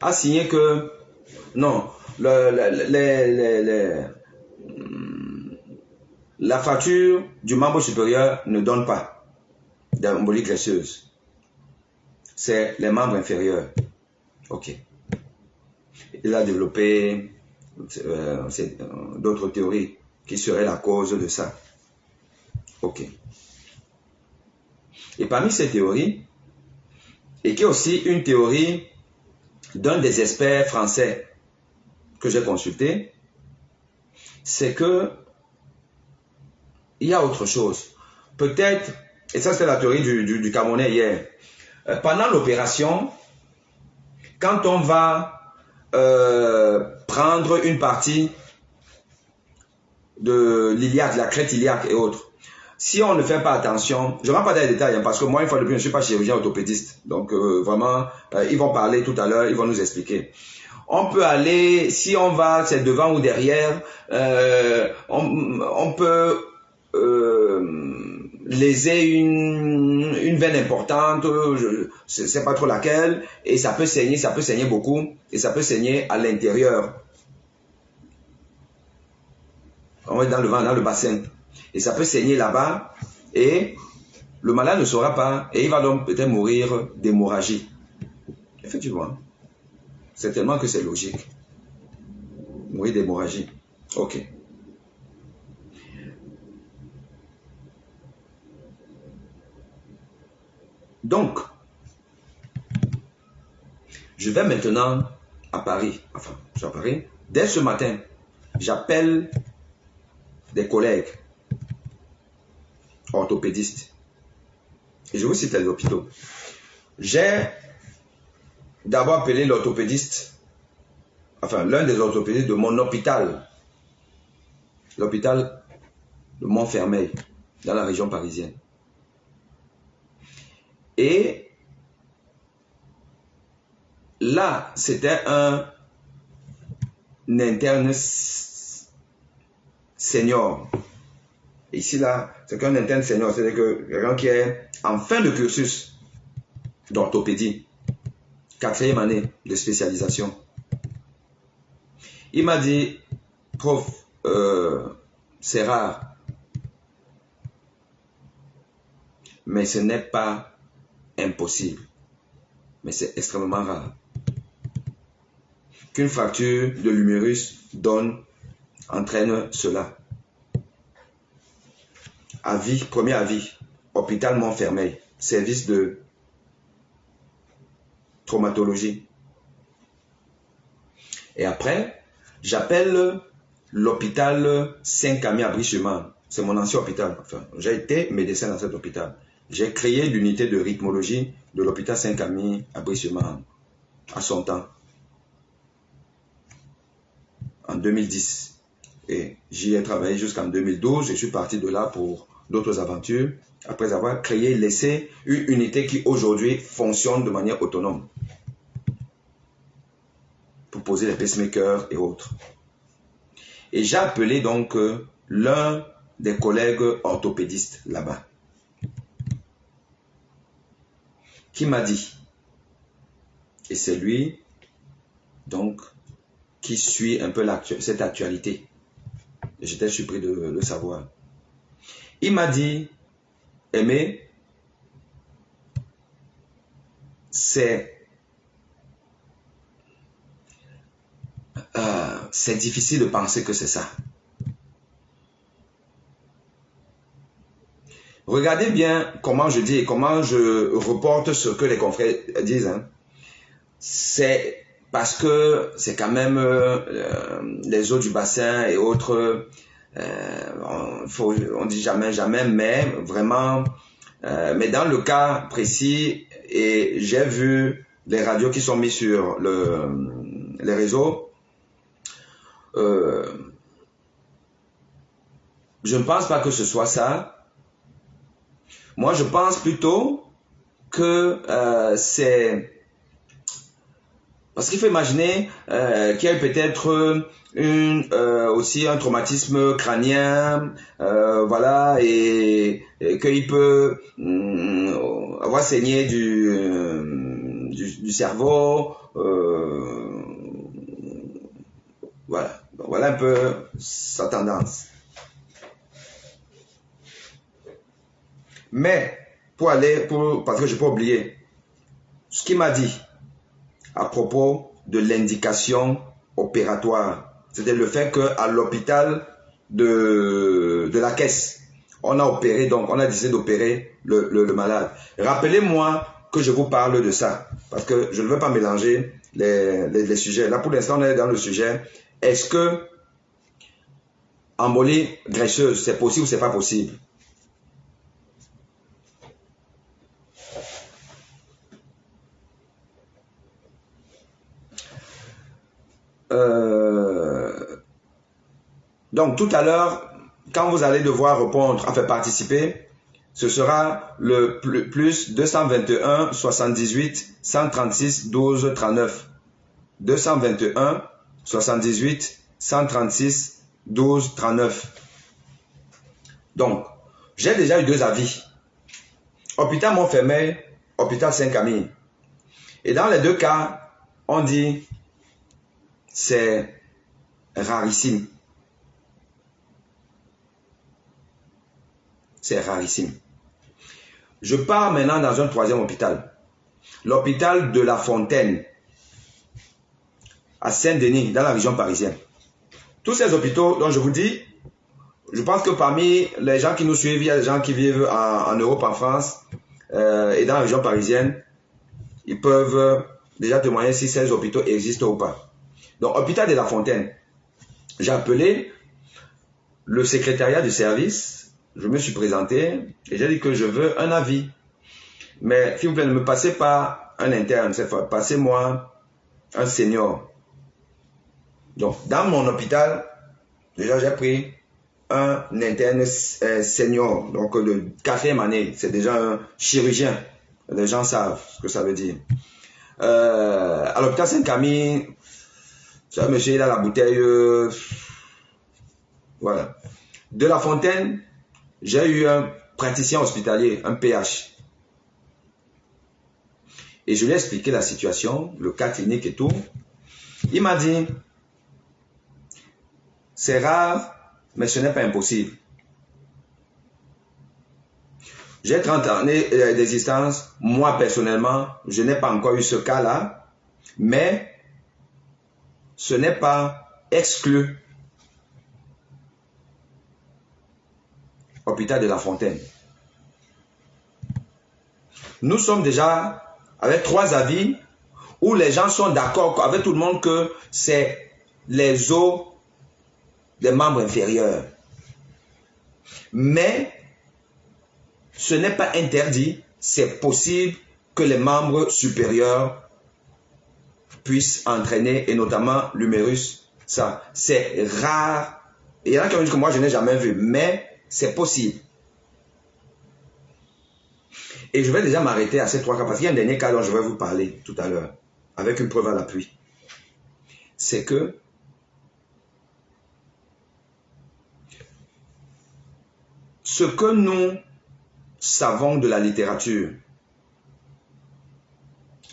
a signé que non, la fracture du membre supérieur ne donne pas d'embolie graisseuse. C'est les membres inférieurs. Ok. Il a développé d'autres théories qui seraient la cause de ça. Ok. Et parmi ces théories, et qui est aussi une théorie d'un des experts français que j'ai consulté, c'est que il y a autre chose. Peut-être, et ça c'est la théorie du Camerounais hier, pendant l'opération, quand on va prendre une partie de l'iliaque, la crête iliaque et autres, si on ne fait pas attention, je ne rentre pas dans les détails, parce que moi, une fois de plus, je ne suis pas chirurgien orthopédiste. Donc, vraiment, ils vont parler tout à l'heure, ils vont nous expliquer. On peut aller, si on va, c'est devant ou derrière, on peut léser une veine importante, je ne sais pas trop laquelle, et ça peut saigner beaucoup, et ça peut saigner à l'intérieur. On est dans le ventre, dans le bassin. Et ça peut saigner là-bas, et le malade ne saura pas, et il va donc peut-être mourir d'hémorragie. Effectivement. C'est tellement que c'est logique. Mourir d'hémorragie. Ok. Donc, je vais maintenant à Paris. Enfin, je suis à Paris. Dès ce matin, j'appelle des collègues orthopédistes. Et je vous cite les hôpitaux. J'ai d'abord appelé l'orthopédiste, enfin l'un des orthopédistes de mon hôpital, l'hôpital de Montfermeil, dans la région parisienne. Et là, c'était un interne senior. Et ici, là, c'est qu'un interne senior, c'est-à-dire que quelqu'un qui est en fin de cursus d'orthopédie, 4e année de spécialisation. Il m'a dit, prof, c'est rare, mais ce n'est pas impossible, mais c'est extrêmement rare qu'une fracture de l'humérus entraîne cela. Avis, premier avis, hôpital Montfermeil, service de traumatologie. Et après, j'appelle l'hôpital Saint-Camille à Brie-sur-Marne. C'est mon ancien hôpital. Enfin, j'ai été médecin dans cet hôpital. J'ai créé l'unité de rythmologie de l'hôpital Saint-Camille à Brie-sur-Marne à son temps, en 2010. Et j'y ai travaillé jusqu'en 2012. Je suis parti de là pour d'autres aventures, après avoir créé, laissé une unité qui aujourd'hui fonctionne de manière autonome pour poser les pacemakers et autres. Et j'ai appelé donc l'un des collègues orthopédistes là-bas, qui m'a dit, et c'est lui donc qui suit un peu cette actualité, et j'étais surpris de le savoir. Il m'a dit, Aimé, c'est difficile de penser que c'est ça. Regardez bien comment je dis et comment je reporte ce que les confrères disent. Hein. C'est parce que c'est quand même les eaux du bassin et autres, on dit jamais, mais vraiment, mais dans le cas précis, et j'ai vu les radios qui sont mises sur les réseaux, je ne pense pas que ce soit ça. Moi, je pense plutôt que c'est... Parce qu'il faut imaginer qu'il y a peut-être aussi un traumatisme crânien, voilà, et qu'il peut avoir saigné du cerveau, voilà. Donc, voilà un peu sa tendance. Mais, parce que je ne peux pas oublier, ce qu'il m'a dit à propos de l'indication opératoire, c'était le fait qu'à l'hôpital de la Caisse, on a opéré, donc on a décidé d'opérer le malade. Rappelez-moi que je vous parle de ça, parce que je ne veux pas mélanger les sujets. Là, pour l'instant, on est dans le sujet, est-ce que embolie graisseuse, c'est possible ou c'est pas possible? Donc tout à l'heure, quand vous allez devoir répondre, enfin participer, ce sera le plus 221 78 136 12 39. 221 78 136 12 39. Donc, j'ai déjà eu 2 avis. Hôpital Montfermeil, hôpital Saint-Camille. Et dans les 2 cas, on dit c'est rarissime. C'est rarissime. Je pars maintenant dans un 3e hôpital. L'hôpital de La Fontaine, à Saint-Denis, dans la région parisienne. Tous ces hôpitaux dont je vous dis, je pense que parmi les gens qui nous suivent, il y a des gens qui vivent en Europe, en France, et dans la région parisienne. Ils peuvent déjà témoigner si ces hôpitaux existent ou pas. Donc, hôpital de La Fontaine, j'ai appelé le secrétariat du service, je me suis présenté et j'ai dit que je veux un avis. Mais s'il vous plaît, ne me passez pas un interne cette fois, passez-moi un senior. Donc, dans mon hôpital, déjà j'ai pris un interne senior, donc de 4e année, c'est déjà un chirurgien. Les gens savent ce que ça veut dire. À l'hôpital Saint-Camille, ce monsieur il a la bouteille, voilà. De La Fontaine, j'ai eu un praticien hospitalier, un PH. Et je lui ai expliqué la situation, le cas clinique et tout. Il m'a dit, c'est rare, mais ce n'est pas impossible. J'ai 30 années d'existence. Moi, personnellement, je n'ai pas encore eu ce cas-là, mais ce n'est pas exclu. Hôpital de La Fontaine. Nous sommes déjà avec 3 avis où les gens sont d'accord avec tout le monde que c'est les os des membres inférieurs. Mais ce n'est pas interdit, c'est possible que les membres supérieurs puissent entraîner, et notamment l'humérus. Ça, c'est rare, Et il y en a qui ont dit que moi, je n'ai jamais vu. Mais c'est possible. Et je vais déjà m'arrêter à ces 3 cas parce qu'il y a un dernier cas dont je vais vous parler tout à l'heure, avec une preuve à l'appui. C'est que ce que nous savons de la littérature,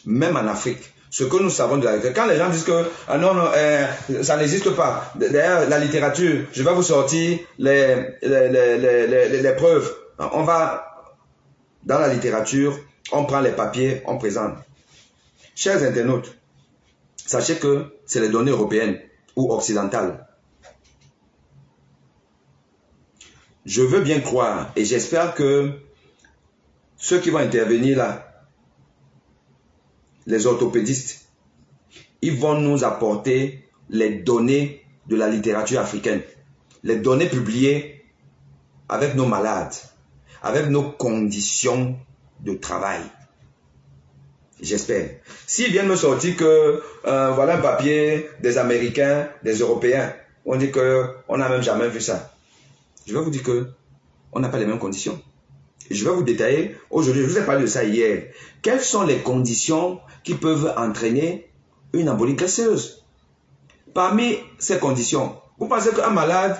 même en Afrique, ce que nous savons de la littérature, quand les gens disent que ah non, non, ça n'existe pas, d'ailleurs la littérature, je vais vous sortir les preuves, on va dans la littérature, on prend les papiers, on présente. Chers internautes, sachez que c'est les données européennes ou occidentales. Je veux bien croire et j'espère que ceux qui vont intervenir là, les orthopédistes, ils vont nous apporter les données de la littérature africaine, les données publiées avec nos malades, avec nos conditions de travail. J'espère. S'ils viennent me sortir que voilà un papier des Américains, des Européens, on dit qu'on n'a même jamais vu ça. Je vais vous dire qu'on n'a pas les mêmes conditions. Je vais vous détailler aujourd'hui, je vous ai parlé de ça hier. Quelles sont les conditions qui peuvent entraîner une embolie graisseuse? Parmi ces conditions, vous pensez qu'un malade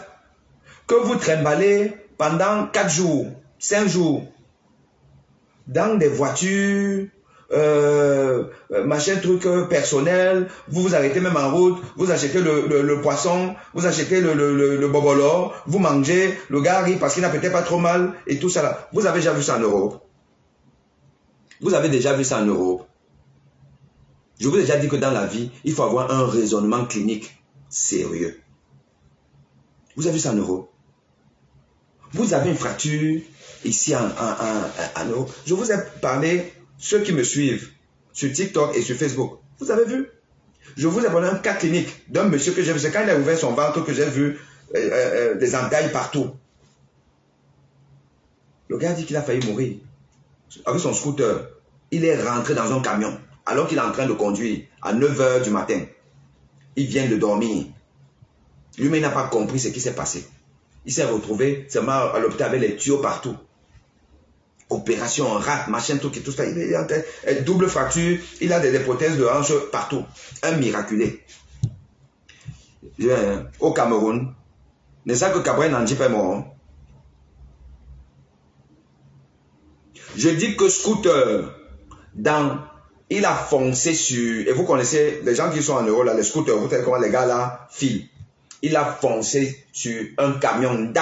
que vous trimballez pendant 4 jours, 5 jours, dans des voitures, machin truc personnel, vous vous arrêtez même en route, vous achetez le poisson, vous achetez le bobolo, vous mangez, le gars arrive parce qu'il n'a peut-être pas trop mal et tout ça là. Vous avez déjà vu ça en Europe? Vous avez déjà vu ça en Europe? Je vous ai déjà dit que dans la vie, il faut avoir un raisonnement clinique sérieux. Vous avez vu ça en Europe? Vous avez une fracture ici en Europe. Je vous ai parlé, ceux qui me suivent sur TikTok et sur Facebook, vous avez vu? Je vous ai donné un cas clinique d'un monsieur que j'ai vu. C'est quand il a ouvert son ventre que j'ai vu des entailles partout. Le gars dit qu'il a failli mourir. Avec son scooter, il est rentré dans un camion alors qu'il est en train de conduire à 9 h du matin. Il vient de dormir. Lui-même n'a pas compris ce qui s'est passé. Il s'est retrouvé seulement à l'hôpital avec les tuyaux partout. Opération, rate, machin, tout ça. Il est en train, double fracture, il a des prothèses de hanche partout. Un miraculé. Au Cameroun, n'est-ce pas que Cabrel Nandji est mort? Je dis que scooter, il a foncé sur, et vous connaissez les gens qui sont en Europe, là, les scooters, vous savez comment les gars là filent. Il a foncé sur un camion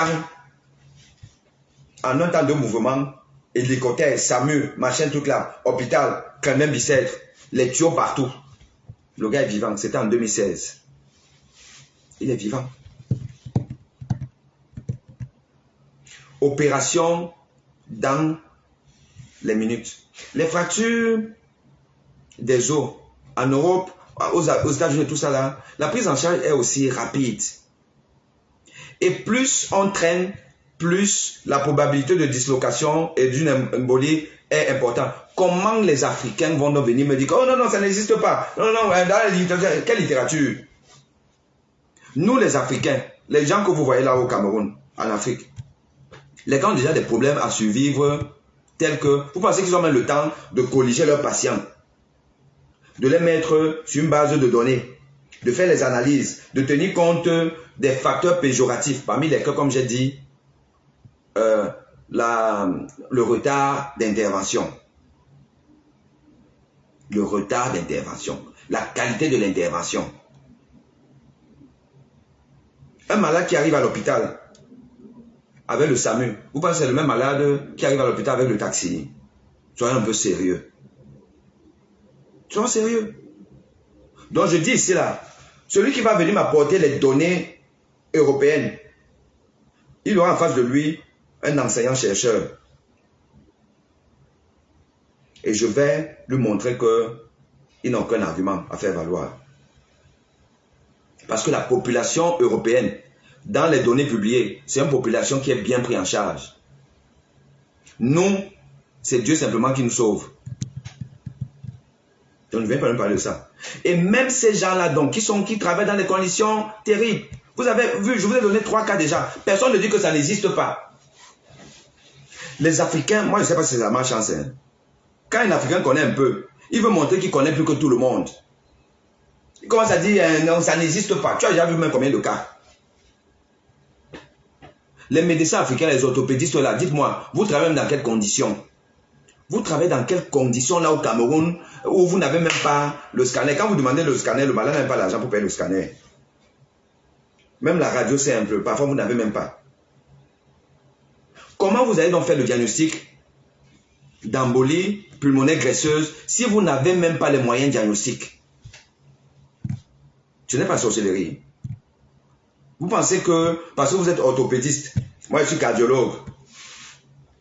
en un temps de mouvement, hélicoptère, SAMU, machin, truc là, hôpital, crème bicêtre, les tuyaux partout. Le gars est vivant, c'était en 2016. Il est vivant. Opération dans les minutes. Les fractures des os en Europe, aux États-Unis, tout ça là, la prise en charge est aussi rapide. Et plus on traîne, plus la probabilité de dislocation et d'une embolie est importante. Comment les Africains vont nous venir me dire que oh non, non, ça n'existe pas. Non, non, dans la littérature, quelle littérature? Nous les Africains, les gens que vous voyez là au Cameroun, en Afrique, les gens ont déjà des problèmes à survivre tels que, vous pensez qu'ils ont même le temps de colliger leurs patients, de les mettre sur une base de données, de faire les analyses, de tenir compte des facteurs péjoratifs, parmi lesquels, comme j'ai dit, le retard d'intervention. Le retard d'intervention, la qualité de l'intervention. Un malade qui arrive à l'hôpital avec le SAMU, vous pensez que c'est le même malade qui arrive à l'hôpital avec le taxi? Soyez un peu sérieux. Soyez sérieux. Donc je dis ici là, celui qui va venir m'apporter les données européennes, il aura en face de lui un enseignant-chercheur. Et je vais lui montrer qu'il n'a aucun argument à faire valoir. Parce que la population européenne, dans les données publiées, c'est une population qui est bien prise en charge. Nous, c'est Dieu simplement qui nous sauve. Donc, je ne viens pas me parler de ça. Et même ces gens-là, donc, qui travaillent dans des conditions terribles. Vous avez vu, je vous ai donné 3 cas déjà. Personne ne dit que ça n'existe pas. Les Africains, moi je ne sais pas si c'est la malchance. Hein. Quand un Africain connaît un peu, il veut montrer qu'il connaît plus que tout le monde. Il commence à dire, non, ça n'existe pas. Tu as déjà vu même combien de cas? Les médecins africains, les orthopédistes là, dites-moi, vous travaillez dans quelles conditions? Vous travaillez dans quelles conditions là au Cameroun où vous n'avez même pas le scanner? Quand vous demandez le scanner, le malade n'a pas l'argent pour payer le scanner. Même la radio simple, parfois vous n'avez même pas. Comment vous allez donc faire le diagnostic d'embolie pulmonaire graisseuse si vous n'avez même pas les moyens diagnostiques? Ce n'est pas sorcellerie. Vous pensez que, parce que vous êtes orthopédiste, moi je suis cardiologue,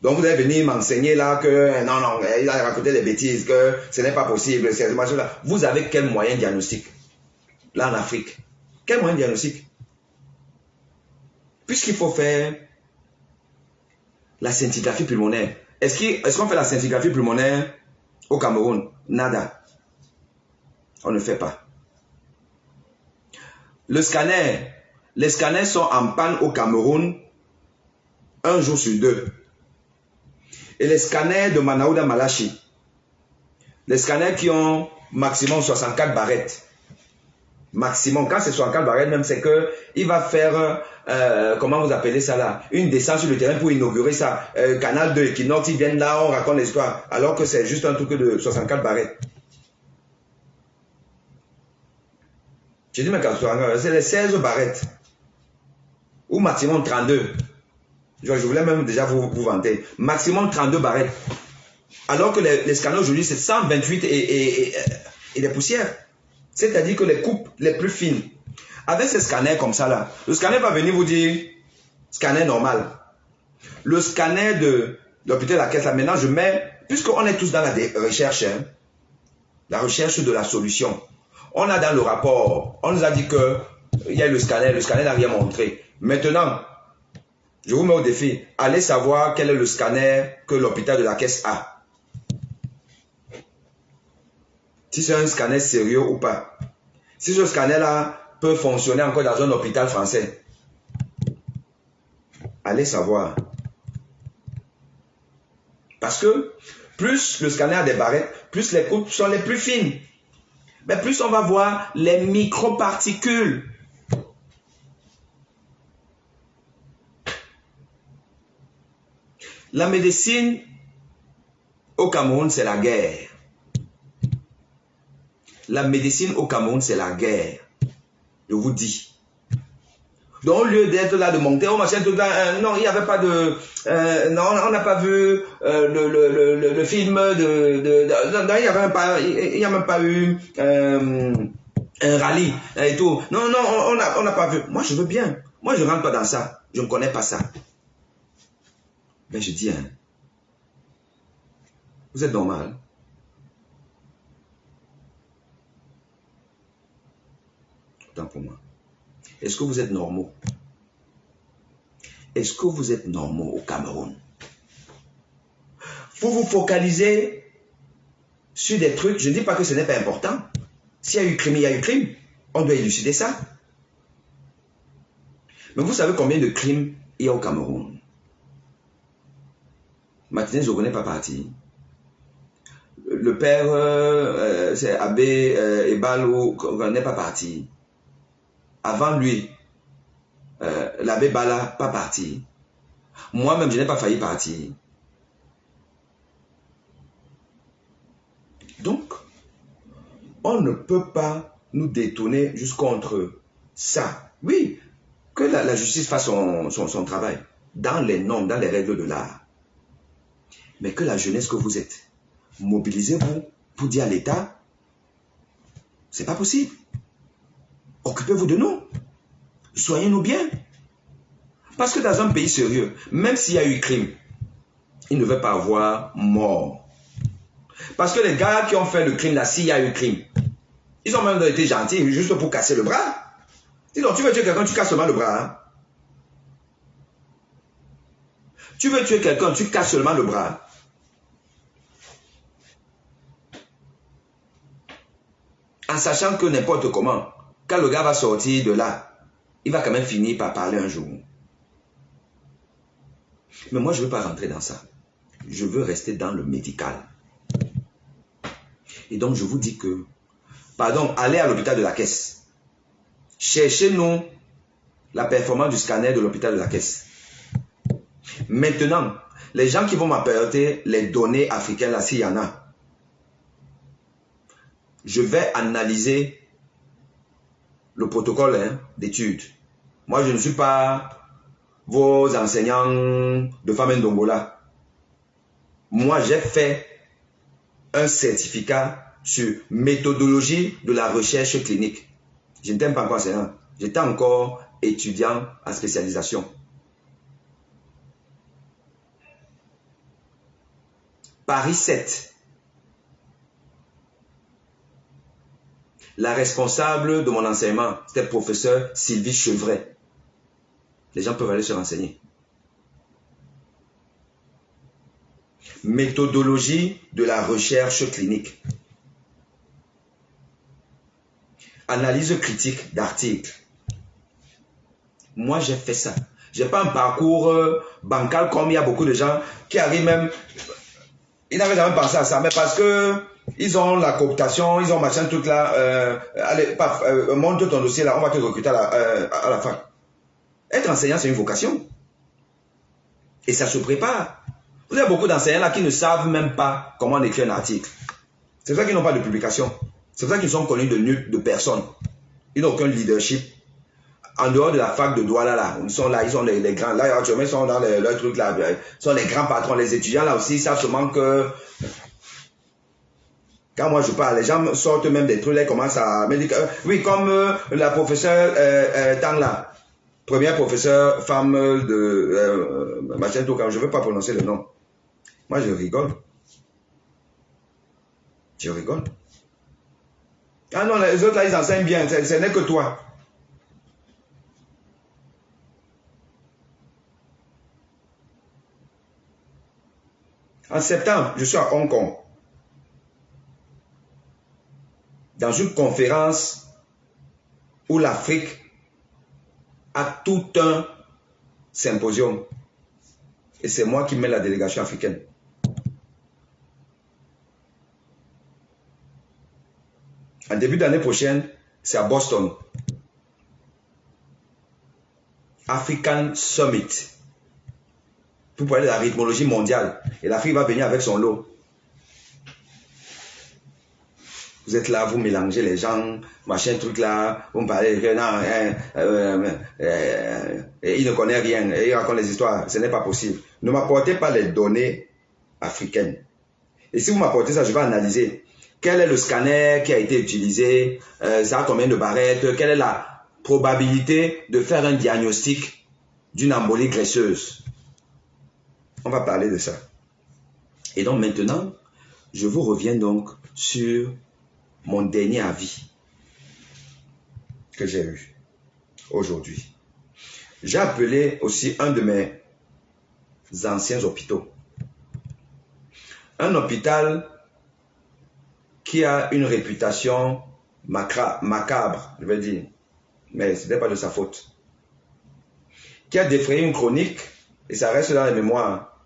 donc vous allez venir m'enseigner là que, non, il a raconté des bêtises, que ce n'est pas possible, c'est là. Vous avez quel moyen diagnostique? Là en Afrique. Quel moyen diagnostique? Puisqu'il faut faire la scintigraphie pulmonaire. Est-ce qu'on fait la scintigraphie pulmonaire au Cameroun? Nada. On ne fait pas. Le scanner, les scanners sont en panne au Cameroun 1 jour sur 2. Et les scanners de Manaouda Malachi, les scanners qui ont maximum 64 barrettes. Maximum, quand c'est 64 barrettes, même c'est que il va faire, comment vous appelez ça là, une descente sur le terrain pour inaugurer ça. Canal 2, Equinox, ils viennent là, on raconte l'histoire, alors que c'est juste un truc de 64 barrettes. Je dis, mais c'est les 16 barrettes. Ou maximum 32. Je voulais même déjà vous vanter. Maximum 32 barrettes. Alors que les scanners aujourd'hui, c'est 128 et des poussières. C'est-à-dire que les coupes les plus fines. Avec ces scanners comme ça là, le scanner va venir vous dire, scanner normal. Le scanner de l'hôpital de la Caisse, là, maintenant je mets, puisqu'on est tous dans la recherche, hein, la recherche de la solution. On a dans le rapport, on nous a dit que il y a le scanner n'a rien montré. Maintenant, je vous mets au défi, allez savoir quel est le scanner que l'hôpital de la Caisse a. Si c'est un scanner sérieux ou pas. Si ce scanner-là peut fonctionner encore dans un hôpital français. Allez savoir. Parce que plus le scanner a des barrettes, plus les coupes sont les plus fines. Mais plus on va voir les microparticules. La médecine au Cameroun, c'est la guerre. La médecine au Cameroun, c'est la guerre. Je vous dis. Donc, au lieu d'être là, de monter, oh machin, tout là, non, il n'y avait pas de... non, on n'a pas vu le film non, il n'y a même pas eu un rallye et tout. Non, on n'a pas vu. Moi, je veux bien. Moi, je ne rentre pas dans ça. Je ne connais pas ça. Mais je dis, hein, vous êtes normal. Autant pour moi. Est-ce que vous êtes normaux? Est-ce que vous êtes normaux au Cameroun? Vous vous focalisez sur des trucs, je ne dis pas que ce n'est pas important. S'il y a eu crime, il y a eu crime. On doit élucider ça. Mais vous savez combien de crimes il y a au Cameroun? Martinez Zogo n'est pas parti. Le père, c'est Abbé Ebalo, n'est pas parti. Avant lui, l'abbé Bala, pas parti. Moi-même, je n'ai pas failli partir. Donc, on ne peut pas nous détourner juste contre ça. Oui, que la justice fasse son travail, dans les normes, dans les règles de l'art. Mais que la jeunesse que vous êtes, mobilisez-vous pour dire à l'État, c'est pas possible. Occupez-vous de nous. Soignez-nous bien. Parce que dans un pays sérieux, même s'il y a eu crime, il ne veut pas avoir mort. Parce que les gars qui ont fait le crime là, s'il y a eu crime, ils ont même été gentils juste pour casser le bras. Dis donc, tu veux tuer quelqu'un, tu casses seulement le bras. Hein? Tu veux tuer quelqu'un, tu casses seulement le bras. En sachant que n'importe comment, quand le gars va sortir de là, il va quand même finir par parler un jour. Mais moi, je ne veux pas rentrer dans ça. Je veux rester dans le médical. Et donc, je vous dis que, pardon, allez à l'hôpital de la Caisse. Cherchez-nous la performance du scanner de l'hôpital de la Caisse. Maintenant, les gens qui vont m'apporter les données africaines, là, s'il y en a, je vais analyser le protocole d'études. Moi, je ne suis pas vos enseignants de Famenne d'Ongola. Moi, j'ai fait un certificat sur méthodologie de la recherche clinique. Je n'étais pas encore enseignant. J'étais encore étudiant en spécialisation. Paris 7. La responsable de mon enseignement, c'était le professeur Sylvie Chevret. Les gens peuvent aller se renseigner. Méthodologie de la recherche clinique. Analyse critique d'articles. Moi, j'ai fait ça. Je n'ai pas un parcours bancal comme il y a beaucoup de gens qui arrivent même... Ils n'avaient jamais pensé à ça, mais parce que ils ont la cooptation, ils ont machin tout là. Allez, paf, monte ton dossier là, on va te recruter à la fin. Être enseignant, c'est une vocation. Et ça se prépare. Vous avez beaucoup d'enseignants là qui ne savent même pas comment écrire un article. C'est pour ça qu'ils n'ont pas de publication. C'est pour ça qu'ils sont connus de personne. Ils n'ont aucun leadership. En dehors de la fac de Douala là, ils sont là, ils sont les grands. Là, actuellement, ils sont dans leur truc là. Ils sont les grands patrons. Les étudiants là aussi, ils savent seulement que... Quand moi je parle, les gens sortent même des trucs là, ils commencent à me dire que... Oui, comme la professeure Tang là. Première professeure femme de... machin tout, quand je ne veux pas prononcer le nom. Moi, je rigole. Je rigole. Ah non, les autres là, ils enseignent bien. Ce n'est que toi. En septembre, je suis à Hong Kong. Dans une conférence où l'Afrique a tout un symposium. Et c'est moi qui mets la délégation africaine. En début d'année prochaine, c'est à Boston. African Summit. Pour parler de la rythmologie mondiale. Et l'Afrique va venir avec son lot. Vous êtes là, vous mélangez les gens, machin truc là, vous me parlez que non, il ne connaît rien, il raconte les histoires, ce n'est pas possible. Ne m'apportez pas les données africaines. Et si vous m'apportez ça, je vais analyser. Quel est le scanner qui a été utilisé, ça a combien de barrettes, quelle est la probabilité de faire un diagnostic d'une embolie graisseuse. On va parler de ça. Et donc maintenant, je vous reviens donc sur mon dernier avis que j'ai eu aujourd'hui. J'ai appelé aussi un de mes anciens hôpitaux. Un hôpital qui a une réputation macabre, je vais dire, mais ce n'est pas de sa faute. Qui a défrayé une chronique, et ça reste dans les mémoires,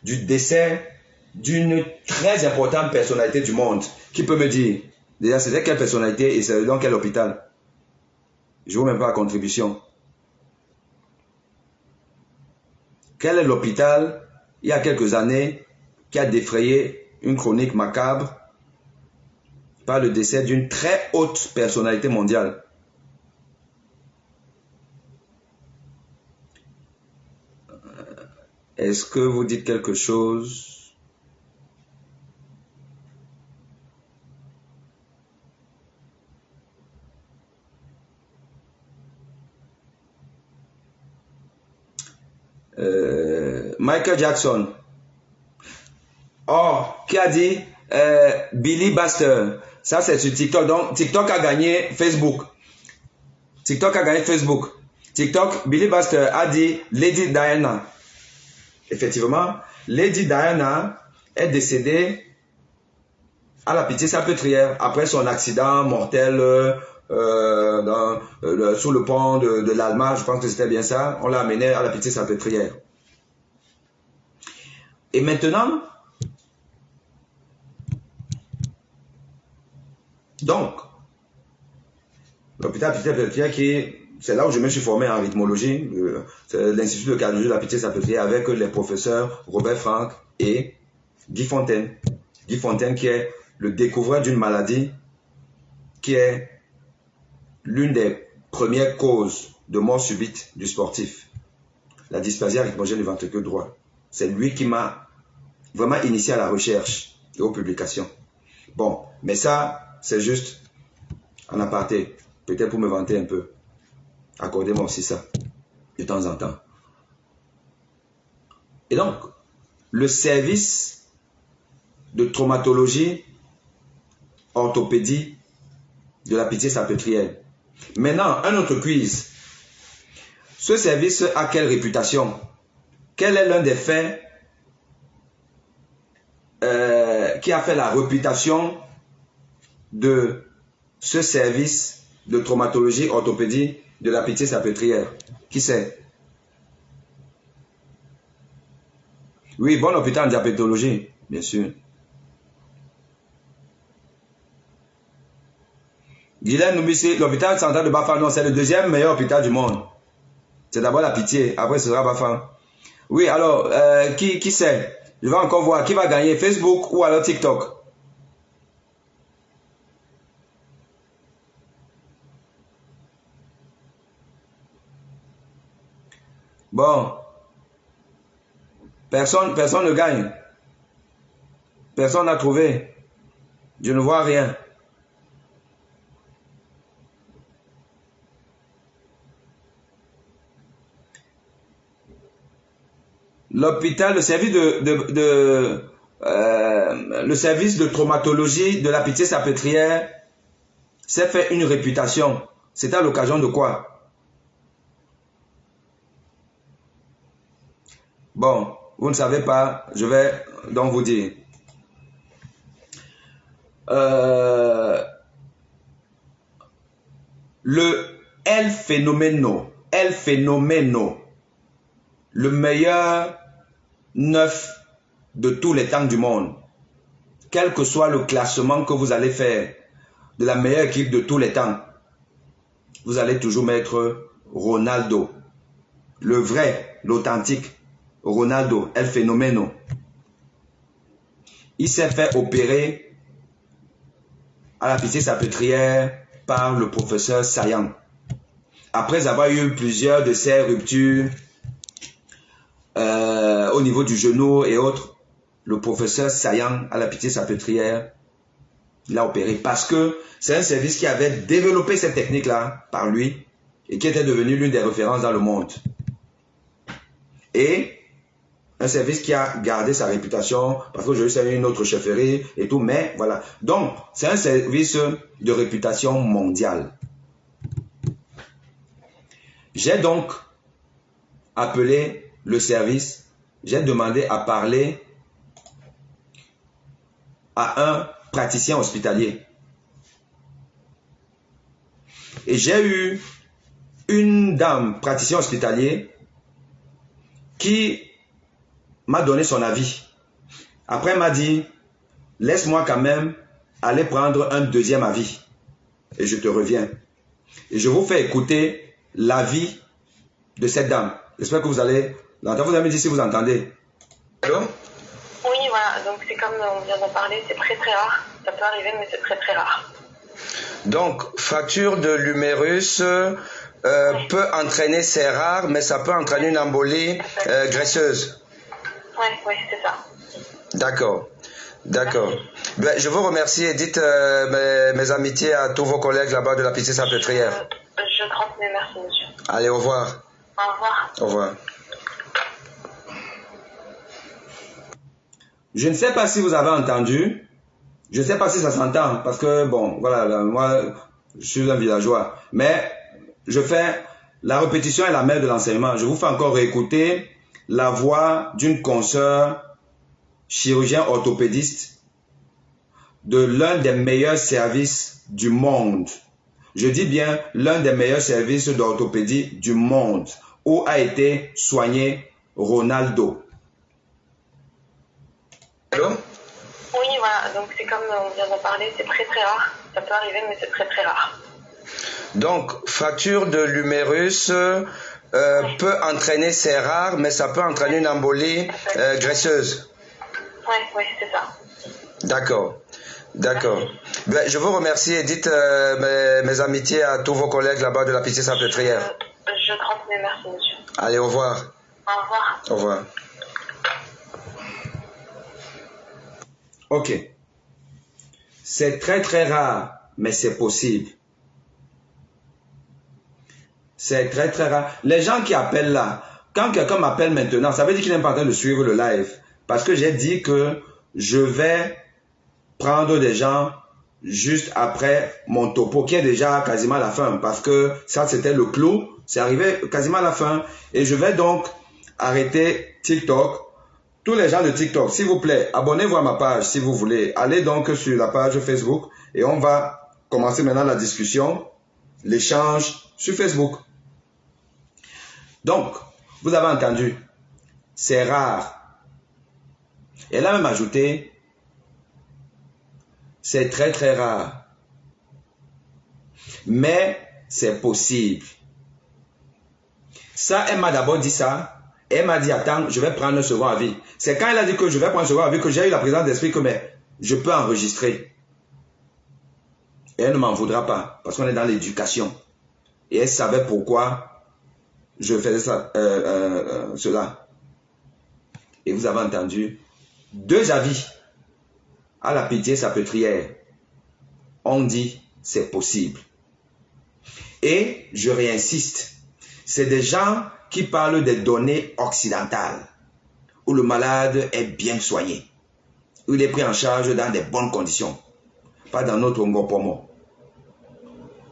du décès d'une très importante personnalité du monde. Qui peut me dire, déjà c'était quelle personnalité et c'est dans quel hôpital? Je ne vois même pas la contribution. Quel est l'hôpital, il y a quelques années, qui a défrayé une chronique macabre par le décès d'une très haute personnalité mondiale? Est-ce que vous dites quelque chose? Michael Jackson. Oh, qui a dit Billy Buster. Ça, c'est sur TikTok. Donc, TikTok a gagné Facebook. TikTok a gagné Facebook. TikTok, Billy Buster a dit Lady Diana. Effectivement, Lady Diana est décédée à la Pitié-Salpêtrière après son accident mortel sous le pont de l'Alma, je pense que c'était bien ça. On l'a amené à la Pitié-Salpêtrière. Et maintenant, donc, l'hôpital Pitié-Salpêtrière, c'est là où je me suis formé en rythmologie, c'est l'Institut de cardiologie de la Pitié-Salpêtrière avec les professeurs Robert Frank et Guy Fontaine. Guy Fontaine qui est le découvreur d'une maladie qui est l'une des premières causes de mort subite du sportif, la dysplasie arythmogène du ventricule droit. C'est lui qui m'a vraiment initié à la recherche et aux publications. Bon, mais ça, c'est juste en aparté, peut-être pour me vanter un peu. Accordez-moi aussi ça, de temps en temps. Et donc, le service de traumatologie, orthopédie de la Pitié-Salpêtrière. Maintenant, un autre quiz. Ce service a quelle réputation? Quel est l'un des faits qui a fait la réputation de ce service de traumatologie, orthopédie de la Pitié-Salpêtrière? Qui c'est? Oui, bon hôpital en diabétologie, bien sûr. Guylaine Noubissi, l'hôpital central de Bafang, non, c'est le deuxième meilleur hôpital du monde. C'est d'abord la Pitié, après ce sera Bafang. Oui, alors, qui c'est? Je vais encore voir qui va gagner, Facebook ou alors TikTok. Bon, personne ne gagne. Personne n'a trouvé. Je ne vois rien. L'hôpital, le service le service de traumatologie de la Pitié-Salpêtrière s'est fait une réputation. C'est à l'occasion de quoi? Bon, vous ne savez pas, je vais donc vous dire. Le El Fenomeno, le meilleur 9 de tous les temps du monde, quel que soit le classement que vous allez faire de la meilleure équipe de tous les temps, vous allez toujours mettre Ronaldo, le vrai, l'authentique Ronaldo, El Fenomeno. Il s'est fait opérer à la Pitié-Salpêtrière par le professeur Sayan. Après avoir eu plusieurs de ces ruptures au niveau du genou et autres, le professeur Sayan à la Pitié-Salpêtrière l'a opéré parce que c'est un service qui avait développé cette technique-là par lui et qui était devenu l'une des références dans le monde. Et un service qui a gardé sa réputation parce que je sais une autre chefferie et tout, mais voilà. Donc, c'est un service de réputation mondiale. J'ai donc appelé le service, j'ai demandé à parler à un praticien hospitalier. Et j'ai eu une dame praticien hospitalier qui m'a donné son avis. Après, elle m'a dit, laisse-moi quand même aller prendre un deuxième avis. Et je te reviens. Et je vous fais écouter l'avis de cette dame. J'espère que vous allez l'entendre. Vous allez me dire si vous entendez. Allô? Oui, voilà. Donc, c'est comme on vient d'en parler, c'est très très rare. Ça peut arriver, mais c'est très très rare. Donc, fracture de l'humérus peut entraîner, c'est rare, mais ça peut entraîner une embolie graisseuse. Oui, c'est ça. D'accord. Ben, je vous remercie et dites mes amitiés à tous vos collègues là-bas de la Pitié-Salpêtrière. Je transmets, merci monsieur. Allez, au revoir. Au revoir. Au revoir. Je ne sais pas si vous avez entendu. Je ne sais pas si ça s'entend parce que, bon, voilà, là, moi, je suis un villageois. Mais je fais la répétition est la mère de l'enseignement. Je vous fais encore réécouter la voix d'une consoeur chirurgien orthopédiste de l'un des meilleurs services du monde Je dis bien l'un des meilleurs services d'orthopédie du monde où a été soigné Ronaldo. Allô? Oui, voilà. Donc, c'est comme on vient d'en parler, c'est très très rare. Ça peut arriver, mais c'est très très rare. Donc, fracture de l'humérus peut entraîner, c'est rare, mais ça peut entraîner une embolie graisseuse. Oui, c'est ça. D'accord. D'accord. Ben, je vous remercie et dites mes amitiés à tous vos collègues là-bas de la Pitié-Salpêtrière. Je transmets, merci monsieur. Allez, au revoir. Au revoir. Au revoir. Ok. C'est très très rare, mais c'est possible. C'est très très rare. Les gens qui appellent là, quand quelqu'un m'appelle maintenant, ça veut dire qu'il n'est pas en train de suivre le live. Parce que j'ai dit que je vais prendre des gens juste après mon topo qui est déjà quasiment à la fin. Parce que ça c'était le clou. C'est arrivé quasiment à la fin. Et je vais donc arrêter TikTok. Tous les gens de TikTok, s'il vous plaît, abonnez-vous à ma page si vous voulez. Allez donc sur la page Facebook et on va commencer maintenant la discussion, l'échange sur Facebook. Donc, vous avez entendu, c'est rare. Elle a même ajouté, c'est très très rare. Mais c'est possible. Ça, elle m'a d'abord dit ça. Elle m'a dit, attends, je vais prendre un second avis. C'est quand elle a dit que je vais prendre un second avis que j'ai eu la présence d'esprit que mais, je peux enregistrer. Et elle ne m'en voudra pas parce qu'on est dans l'éducation. Et elle savait pourquoi je faisais ça, cela. Et vous avez entendu 2 avis à la Pitié-Salpêtrière. On dit c'est possible. Et je réinsiste. C'est des gens qui parlent des données occidentales où le malade est bien soigné, où il est pris en charge dans des bonnes conditions. Pas dans notre Ngopomo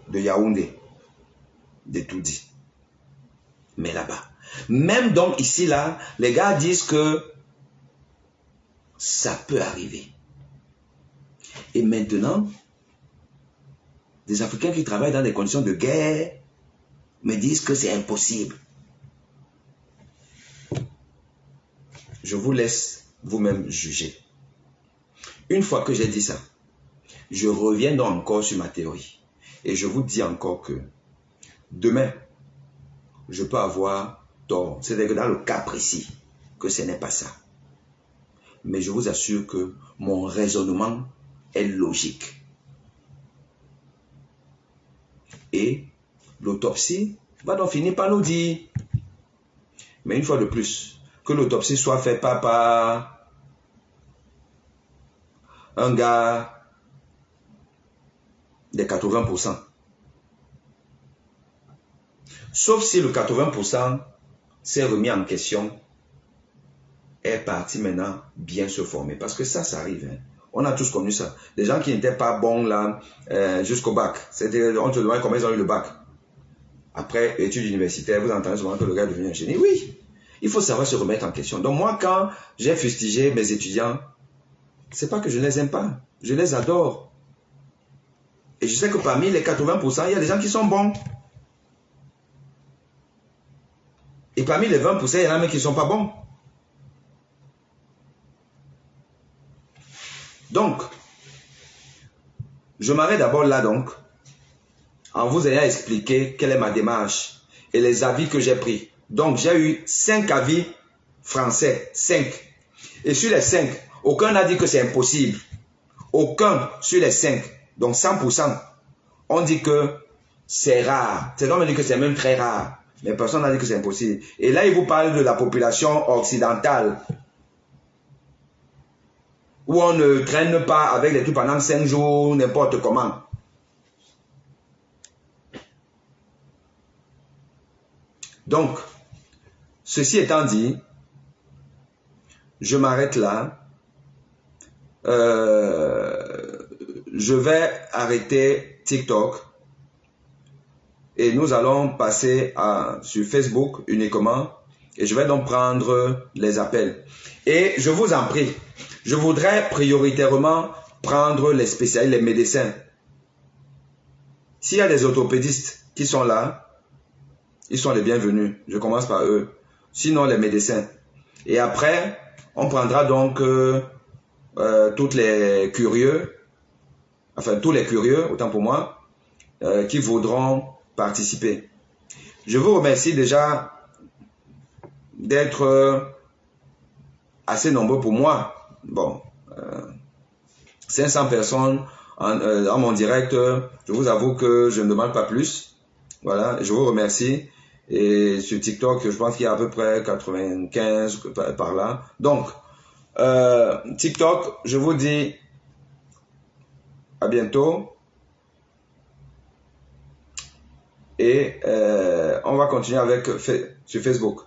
de Yaoundé, de Toudi. Mais là-bas. Même donc ici, là, les gars disent que ça peut arriver. Et maintenant, des Africains qui travaillent dans des conditions de guerre me disent que c'est impossible. Je vous laisse vous-même juger. Une fois que j'ai dit ça, je reviens donc encore sur ma théorie. Et je vous dis encore que demain, je peux avoir tort. C'est-à-dire que dans le cas précis, que ce n'est pas ça. Mais je vous assure que mon raisonnement est logique. Et l'autopsie va donc finir par nous dire. Mais une fois de plus, que l'autopsie soit faite pas par un gars des 80%. Sauf si le 80% s'est remis en question, est parti maintenant bien se former. Parce que ça arrive. Hein. On a tous connu ça. Des gens qui n'étaient pas bons là jusqu'au bac. On te demande comment ils ont eu le bac. Après études universitaires, vous entendez souvent que le gars est devenu un génie. Oui, il faut savoir se remettre en question. Donc moi, quand j'ai fustigé mes étudiants, c'est pas que je ne les aime pas. Je les adore. Et je sais que parmi les 80%, il y a des gens qui sont bons. Et parmi les 20%, il y en a même qui ne sont pas bons. Donc, je m'arrête d'abord là donc, en vous ayant expliqué quelle est ma démarche et les avis que j'ai pris. Donc, j'ai eu 5 avis français, 5. Et sur les 5, aucun n'a dit que c'est impossible. Aucun sur les 5, donc 100%, on dit que c'est rare. C'est donc on dit que c'est même très rare. Mais personne n'a dit que c'est impossible. Et là, il vous parle de la population occidentale. Où on ne traîne pas avec les trucs pendant 5 jours, n'importe comment. Donc, ceci étant dit, je m'arrête là. Je vais arrêter TikTok. Et nous allons passer sur Facebook uniquement. Et je vais donc prendre les appels. Et je vous en prie, je voudrais prioritairement prendre les spécialistes, les médecins. S'il y a des orthopédistes qui sont là, ils sont les bienvenus. Je commence par eux. Sinon, les médecins. Et après, on prendra donc toutes les curieux, enfin tous les curieux, autant pour moi, qui voudront participer. Je vous remercie déjà d'être assez nombreux pour moi. Bon, 500 personnes en mon direct, je vous avoue que je ne demande pas plus. Voilà, je vous remercie. Et sur TikTok, je pense qu'il y a à peu près 95 par là. Donc, TikTok, je vous dis à bientôt. Et on va continuer avec sur Facebook.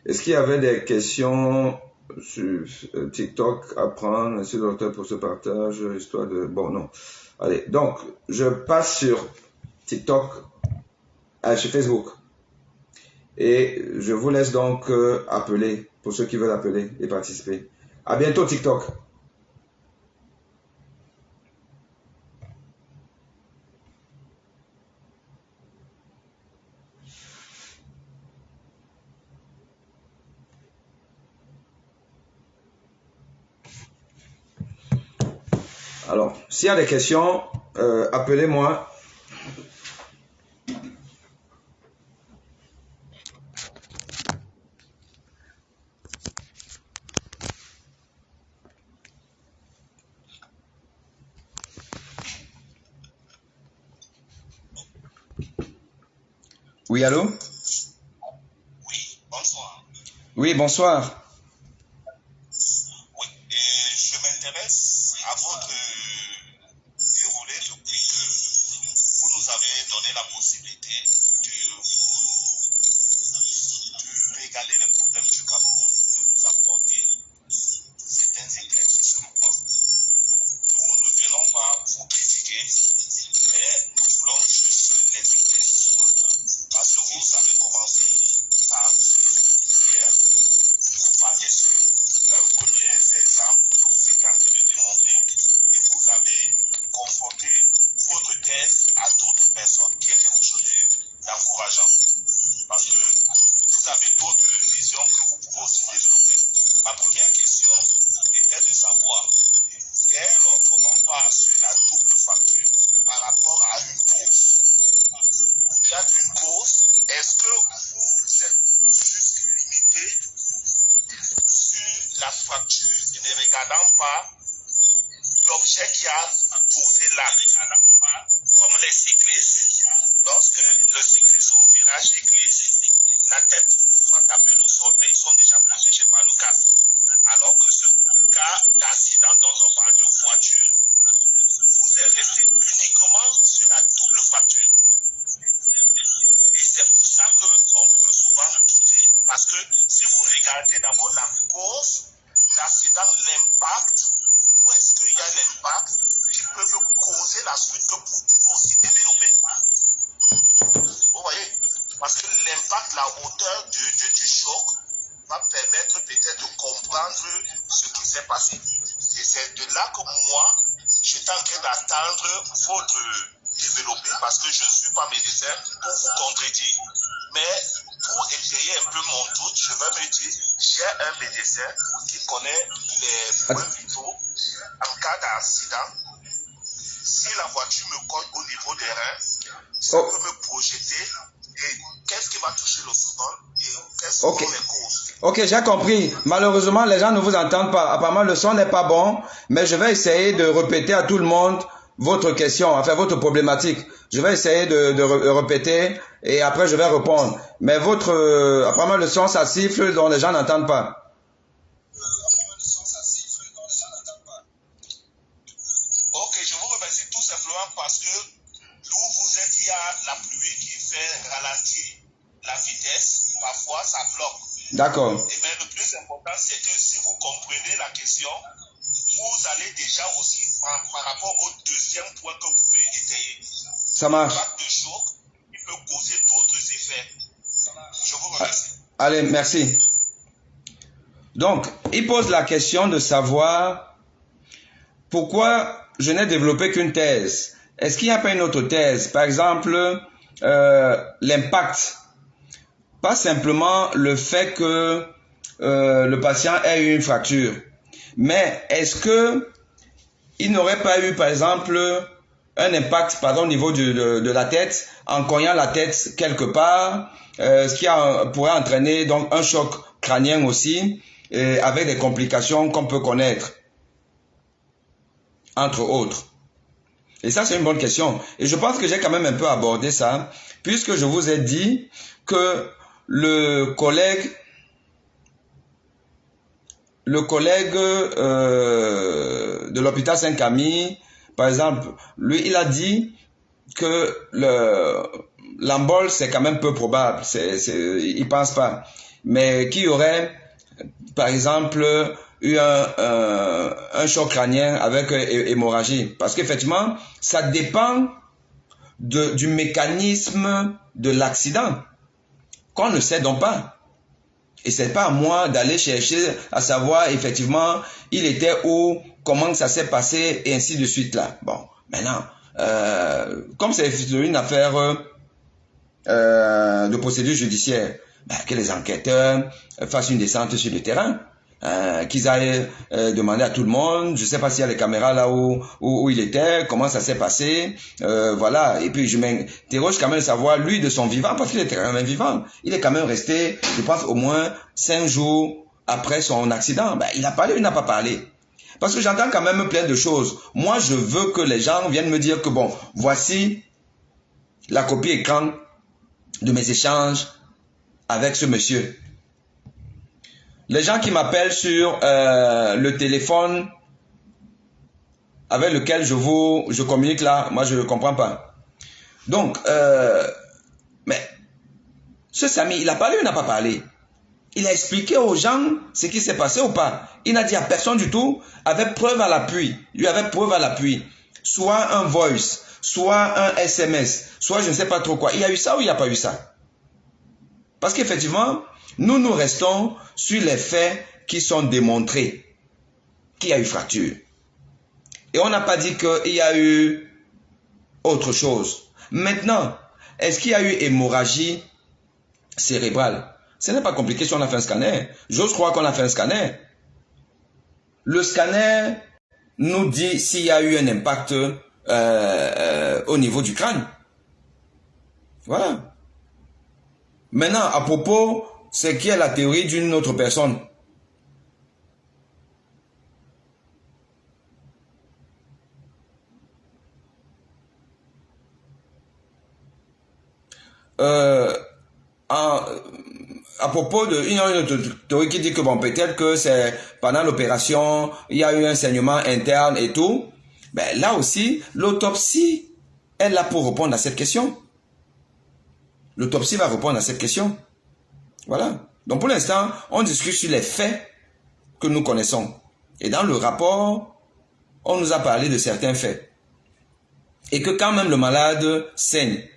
Est-ce qu'il y avait des questions sur TikTok à prendre? Merci docteur pour ce partage, histoire de... Bon, non. Allez, donc, je passe sur TikTok, sur Facebook. Et je vous laisse donc appeler, pour ceux qui veulent appeler et participer. À bientôt TikTok. Alors, s'il y a des questions, appelez-moi. Oui, allô? Oui, bonsoir. Oui, bonsoir. Oui, et je m'intéresse à votre déroulé depuis que vous nous avez donné la possibilité de régaler les problèmes du Cameroun, de nous apporter certains éclaircissements. Nous ne venons pas vous critiquer, mais nous voulons juste les éclaircissements. Parce que vous avez commencé par hier, vous partez sur un premier exemple que vous êtes en train de démontrer et vous avez confronté votre thèse à d'autres personnes qui est quelque chose d'encourageant. Parce que vous avez d'autres visions que vous pouvez aussi développer. Ma première question était de savoir, dès lors qu'on part sur la double facture par rapport à une cause, il y a une cause, est-ce que vous êtes juste limité sur la facture et ne regardant pas l'objet qui a posé l'arrêt? Comme les cyclistes, lorsque le cycliste au virage glisse, la tête va taper le sol, mais ils sont déjà protégés par le casque. Alors que ce cas d'accident dont on parle de voiture, vous êtes resté uniquement sur la double facture. Et c'est pour ça qu'on peut souvent douter, parce que si vous regardez d'abord la cause d'accident, l'impact, où est-ce qu'il y a l'impact qui peut causer la suite que vous pouvez aussi développer. Vous voyez, parce que l'impact, la hauteur du choc va permettre peut-être de comprendre ce qui s'est passé. Et c'est de là que moi, j'étais en train d'attendre votre développer, parce que je ne suis pas médecin pour vous contredire. Mais pour étayer un peu mon doute, je vais me dire, j'ai un médecin qui connaît les points vitaux en cas d'accident. Si la voiture me colle au niveau des reins, ça peut me projeter. Et qu'est-ce qui va toucher le sol et quelles sont les causes? Ok, j'ai compris. Malheureusement, les gens ne vous entendent pas. Apparemment, le son n'est pas bon, mais je vais essayer de répéter à tout le monde votre question, enfin votre problématique. Je vais essayer de répéter et après je vais répondre. Mais apparemment le son ça siffle donc les gens n'entendent pas. Ok, je vous remercie tout simplement parce que d'où vous êtes, il y a la pluie qui fait ralentir la vitesse. Parfois, ça bloque. D'accord. Mais le plus important, c'est que si vous comprenez la question, vous allez déjà aussi par rapport au deuxième point que vous pouvez étayer. Ça marche. L'impact de choc qui peut causer d'autres effets. Je vous remercie. Allez, merci. Donc, il pose la question de savoir pourquoi je n'ai développé qu'une thèse. Est-ce qu'il n'y a pas une autre thèse? Par exemple, l'impact. Pas simplement le fait que le patient ait eu une fracture, mais est-ce que il n'aurait pas eu, par exemple, un impact au niveau de la tête, en cognant la tête quelque part, ce qui pourrait entraîner donc un choc crânien aussi, avec des complications qu'on peut connaître, entre autres. Et ça, c'est une bonne question. Et je pense que j'ai quand même un peu abordé ça, puisque je vous ai dit que le collègue de l'hôpital Saint-Camille, par exemple, lui, il a dit que l'embole, c'est quand même peu probable. Il pense pas. Mais qu'il y aurait, par exemple, eu un choc crânien avec hémorragie. Parce qu'effectivement, ça dépend du mécanisme de l'accident, qu'on ne sait donc pas. Et c'est pas à moi d'aller chercher à savoir effectivement il était où, comment ça s'est passé et ainsi de suite là. Bon, maintenant, comme c'est une affaire de procédure judiciaire, que les enquêteurs fassent une descente sur le terrain, qu'ils aillent demander à tout le monde, je sais pas s'il y a les caméras là où il était, comment ça s'est passé, voilà. Et puis je m'interroge quand même de savoir lui de son vivant, parce qu'il était quand même vivant. Il est quand même resté, je pense, au moins 5 jours après son accident. Il a parlé, il n'a pas parlé. Parce que j'entends quand même plein de choses. Moi, je veux que les gens viennent me dire que bon, voici la copie écran de mes échanges avec ce monsieur. Les gens qui m'appellent sur le téléphone avec lequel je communique là, moi je ne comprends pas. Donc, mais ce Samy, il a parlé ou il n'a pas parlé? Il a expliqué aux gens ce qui s'est passé ou pas? Il n'a dit à personne du tout, avec preuve à l'appui. Lui avait preuve à l'appui. Soit un voice, soit un SMS, soit je ne sais pas trop quoi. Il y a eu ça ou il n'y a pas eu ça? Parce qu'effectivement, nous restons sur les faits qui sont démontrés qu'il y a eu fracture. Et on n'a pas dit qu'il y a eu autre chose. Maintenant, est-ce qu'il y a eu hémorragie cérébrale? Ce n'est pas compliqué si on a fait un scanner. J'ose croire qu'on a fait un scanner. Le scanner nous dit s'il y a eu un impact au niveau du crâne. Voilà. Maintenant, à propos, c'est qui est la théorie d'une autre personne? À propos de une autre théorie qui dit que bon, peut-être que c'est pendant l'opération, il y a eu un saignement interne et tout. Là aussi, l'autopsie est là pour répondre à cette question. L'autopsie va répondre à cette question. Voilà. Donc pour l'instant, on discute sur les faits que nous connaissons. Et dans le rapport, on nous a parlé de certains faits. Et que quand même le malade saigne,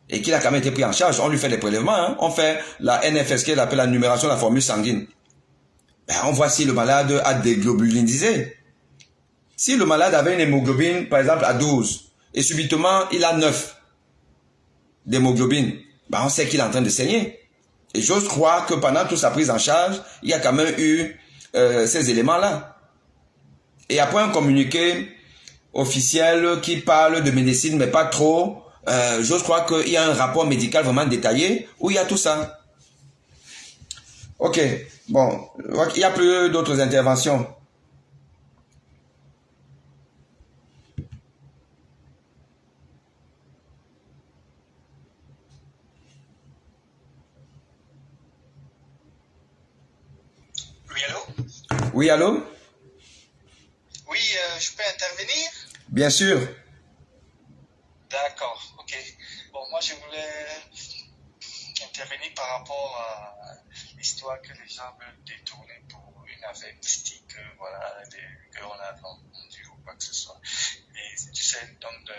et qu'il a quand même été pris en charge, on lui fait des prélèvements, hein. On fait la NFSK, on appelle la numération de la formule sanguine. On voit si le malade a déglobulinisé. Si le malade avait une hémoglobine, par exemple, à 12, et subitement, il a 9 d'hémoglobine, on sait qu'il est en train de saigner. Et j'ose croire que pendant toute sa prise en charge, il y a quand même eu ces éléments-là. Et après un communiqué officiel qui parle de médecine, mais pas trop, j'ose croire qu'il y a un rapport médical vraiment détaillé où il y a tout ça. Ok, bon, il n'y a plus d'autres interventions. Oui, allô? Oui, allô? Oui, je peux intervenir? Bien sûr. D'accord, ok. Bon, moi, je voulais intervenir par rapport à l'histoire que les gens veulent détourner pour une affaire mystique, voilà, qu'on a vendu ou quoi que ce soit. Et tu sais, donc,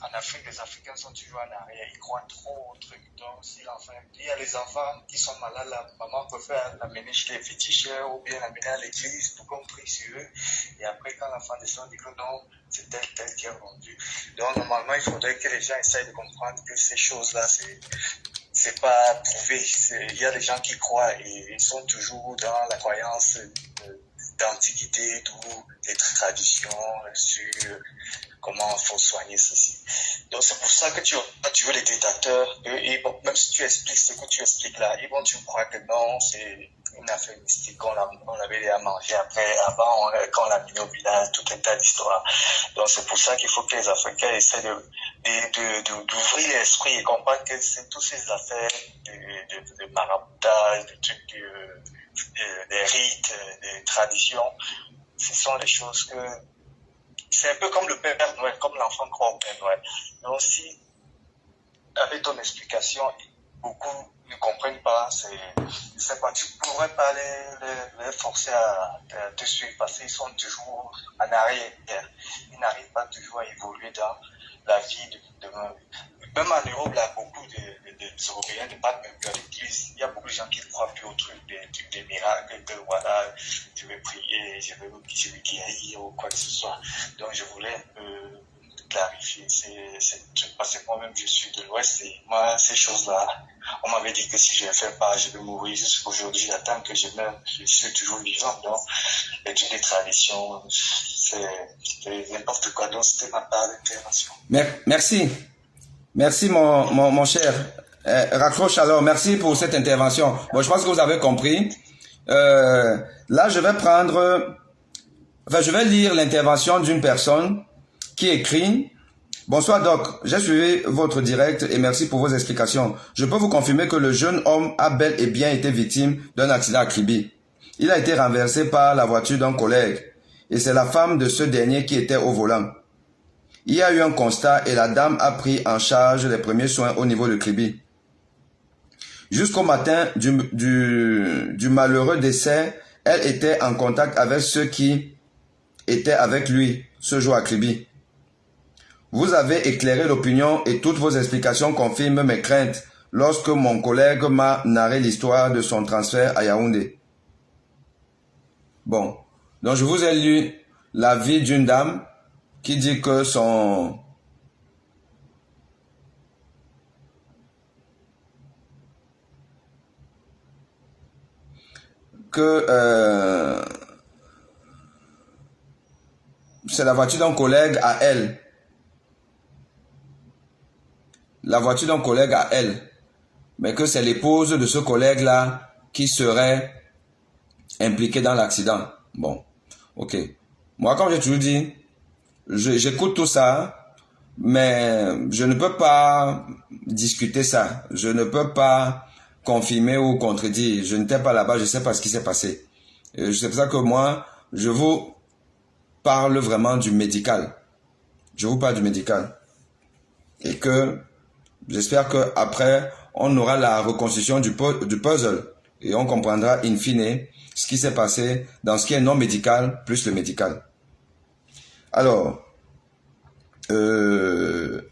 en Afrique, les Africains sont toujours en arrière. Ils croient trop au truc. Donc, si l'enfant, il y a les enfants qui sont malades, la maman préfère l'amener chez les féticheurs ou bien l'amener à l'église pour qu'on prie sur eux. Et après, quand l'enfant descend, il dit que non, c'est tel qui a vendu. Donc, normalement, il faudrait que les gens essayent de comprendre que ces choses-là, c'est pas prouvé. Il y a des gens qui croient et ils sont toujours dans la croyance d'antiquité, d'où les traditions sur comment il faut soigner ceci. Donc c'est pour ça que tu veux les dictateurs, et bon, même si tu expliques ce que tu expliques là, ils vont tu crois que non, c'est une affaire mystique, on avait à manger après, avant, quand on l'a mis au village, tout un tas d'histoires. Donc c'est pour ça qu'il faut que les Africains essaient d'ouvrir l'esprit et comprendre que c'est toutes ces affaires de maraboutage, de trucs, des rites, des traditions, ce sont les choses que c'est un peu comme le Père Noël, comme l'enfant croit au Père Noël. Donc si, avec ton explication, beaucoup ne comprennent pas, c'est pas, tu pourrais pas les forcer à te suivre parce qu'ils sont toujours en arrière. Ils n'arrivent pas toujours à évoluer dans la vie de même en Europe, là, beaucoup Européens ne partent même plus à l'église. Il y a beaucoup de gens qui ne croient plus au truc, des miracles, que voilà, je vais prier, je vais guérir ou quoi que ce soit. Donc je voulais clarifier parce que moi-même je suis de l'Ouest et moi ces choses-là, on m'avait dit que si je ne les fais pas, je vais mourir. Jusqu'aujourd'hui, j'attends que je meure, je suis toujours vivant. Donc l'étude des traditions, c'est n'importe quoi. Donc c'était ma part d'intervention. Merci mon cher. Raccroche alors, merci pour cette intervention. Bon, je pense que vous avez compris. Là, je vais lire l'intervention d'une personne qui écrit: Bonsoir Doc, j'ai suivi votre direct et merci pour vos explications. Je peux vous confirmer que le jeune homme a bel et bien été victime d'un accident à Kribi. Il a été renversé par la voiture d'un collègue et c'est la femme de ce dernier qui était au volant. Il y a eu un constat et la dame a pris en charge les premiers soins au niveau de Kribi. Jusqu'au matin du malheureux décès, elle était en contact avec ceux qui étaient avec lui ce jour à Kribi. Vous avez éclairé l'opinion et toutes vos explications confirment mes craintes lorsque mon collègue m'a narré l'histoire de son transfert à Yaoundé. Bon, donc je vous ai lu la vie d'une dame qui dit que c'est la voiture d'un collègue à elle. La voiture d'un collègue à elle. Mais que c'est l'épouse de ce collègue-là qui serait impliquée dans l'accident. Bon, ok. Moi, comme j'ai toujours dit, j'écoute tout ça, mais je ne peux pas discuter ça. Je ne peux pas confirmer ou contredire. Je n'étais pas là-bas, je ne sais pas ce qui s'est passé. C'est pour ça que moi, je vous parle vraiment du médical. Je vous parle du médical. Et que j'espère qu'après, on aura la reconstruction du puzzle. Et on comprendra in fine ce qui s'est passé dans ce qui est non médical plus le médical. Alors,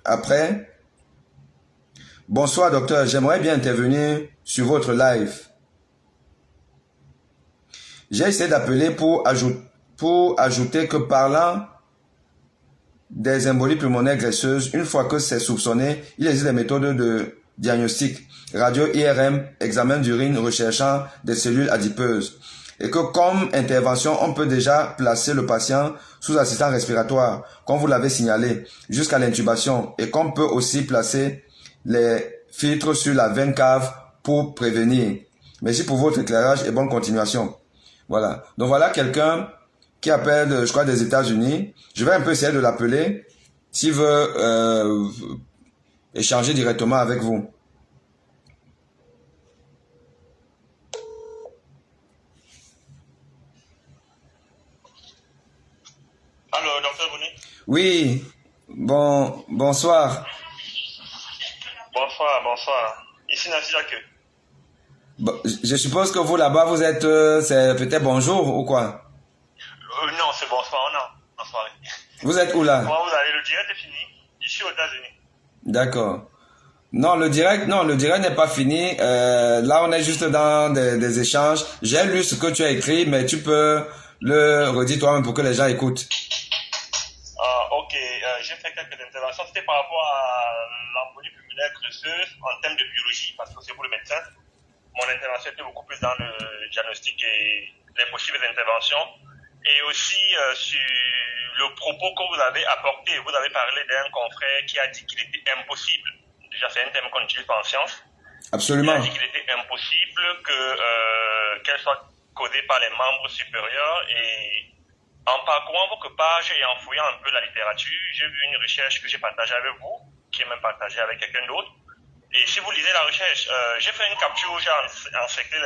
après, bonsoir docteur, j'aimerais bien intervenir sur votre live. J'ai essayé d'appeler pour ajouter que parlant des embolies pulmonaires graisseuses, une fois que c'est soupçonné, il existe des méthodes de diagnostic, radio IRM, examen d'urine recherchant des cellules adipeuses. Et que comme intervention, on peut déjà placer le patient sous assistance respiratoire, comme vous l'avez signalé, jusqu'à l'intubation. Et qu'on peut aussi placer les filtres sur la veine cave pour prévenir. Merci pour votre éclairage et bonne continuation. Voilà. Donc voilà quelqu'un qui appelle, je crois, des États-Unis. Je vais un peu essayer de l'appeler s'il veut échanger directement avec vous. Allô, docteur Bouni? Oui, bonsoir. Bonsoir. Ici Nancy Jacques. Bon, je suppose que vous là-bas, vous êtes, c'est peut-être bonjour ou quoi? Non, c'est bonsoir, non. Bonsoir. Vous êtes où là? Comment vous allez? Le direct est fini. Je ici aux États-Unis. D'accord. Non, le direct n'est pas fini. Là, on est juste dans des échanges. J'ai lu ce que tu as écrit, mais tu peux le redire toi-même pour que les gens écoutent. Ok, j'ai fait quelques interventions. C'était par rapport à l'embolie pulmonaire graisseuse en termes de biologie, parce que c'est pour le médecin. Mon intervention était beaucoup plus dans le diagnostic et les possibles interventions. Et aussi sur le propos que vous avez apporté. Vous avez parlé d'un confrère qui a dit qu'il était impossible. Déjà, c'est un terme qu'on utilise pas en science. Absolument. Il a dit qu'il était impossible qu'elle soit causée par les membres supérieurs. Et en parcourant votre page et en fouillant un peu la littérature, j'ai vu une recherche que j'ai partagée avec vous, qui est même partagée avec quelqu'un d'autre. Et si vous lisez la recherche, j'ai fait une capture où j'ai encerclé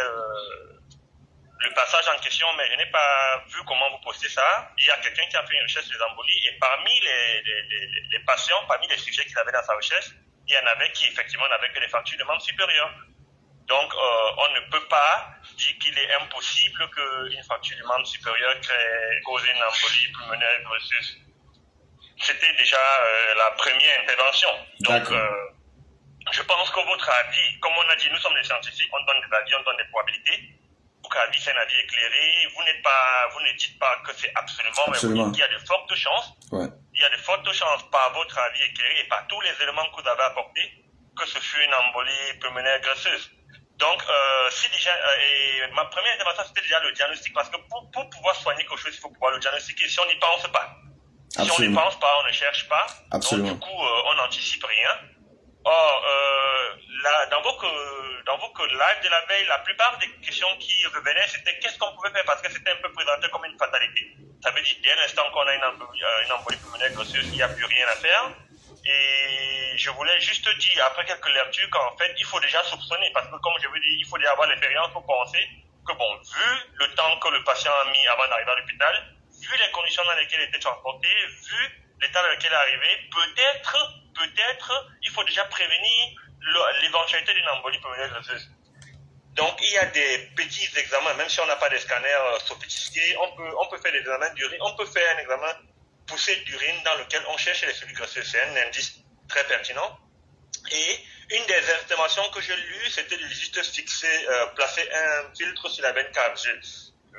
le passage en question, mais je n'ai pas vu comment vous postez ça. Il y a quelqu'un qui a fait une recherche sur les embolies, et parmi les patients, parmi les sujets qu'il avait dans sa recherche, il y en avait qui effectivement n'avaient que des fractures de membres supérieurs. Donc, on ne peut pas dire qu'il est impossible qu'une fracture du membre supérieur cause une embolie pulmonaire grosseuse. C'était déjà la première intervention. Donc, je pense que votre avis, comme on a dit, nous sommes des scientifiques, on donne des avis, on donne des probabilités. Votre avis, c'est un avis éclairé. Vous ne dites pas que c'est absolument, mais vous dites qu'il y a de fortes chances. Ouais. Il y a de fortes chances par votre avis éclairé et par tous les éléments que vous avez apportés que ce fut une embolie pulmonaire graisseuse. Donc, si déjà, et ma première intervention, c'était déjà le diagnostic, parce que pour pouvoir soigner quelque chose, il faut pouvoir le diagnostiquer. Si on n'y pense pas, si on n'y pense pas, on ne cherche pas. Absolument. Donc, du coup, on n'anticipe rien. Or, là, dans vos lives de la veille, la plupart des questions qui revenaient, c'était qu'est-ce qu'on pouvait faire, parce que c'était un peu présenté comme une fatalité. Ça veut dire, dès l'instant qu'on a une embolie pulmonaire grosseuse, il n'y a plus rien à faire. Et je voulais juste dire, après quelques lectures, qu'en fait, il faut déjà soupçonner, parce que comme je vous dis, il faut déjà avoir l'expérience pour penser que bon, vu le temps que le patient a mis avant d'arriver à l'hôpital, vu les conditions dans lesquelles il était transporté, vu l'état dans lequel il est arrivé, peut-être, il faut déjà prévenir l'éventualité d'une embolie pulmonaire grosseuse. Donc, il y a des petits examens, même si on n'a pas des scanners sophistiqués, on peut faire des examens d'urine, on peut faire un examen poussée d'urine dans lequel on cherche les cellules graisseuses. C'est un indice très pertinent. Et une des interventions que j'ai lues, c'était de juste placer un filtre sur la veine cave.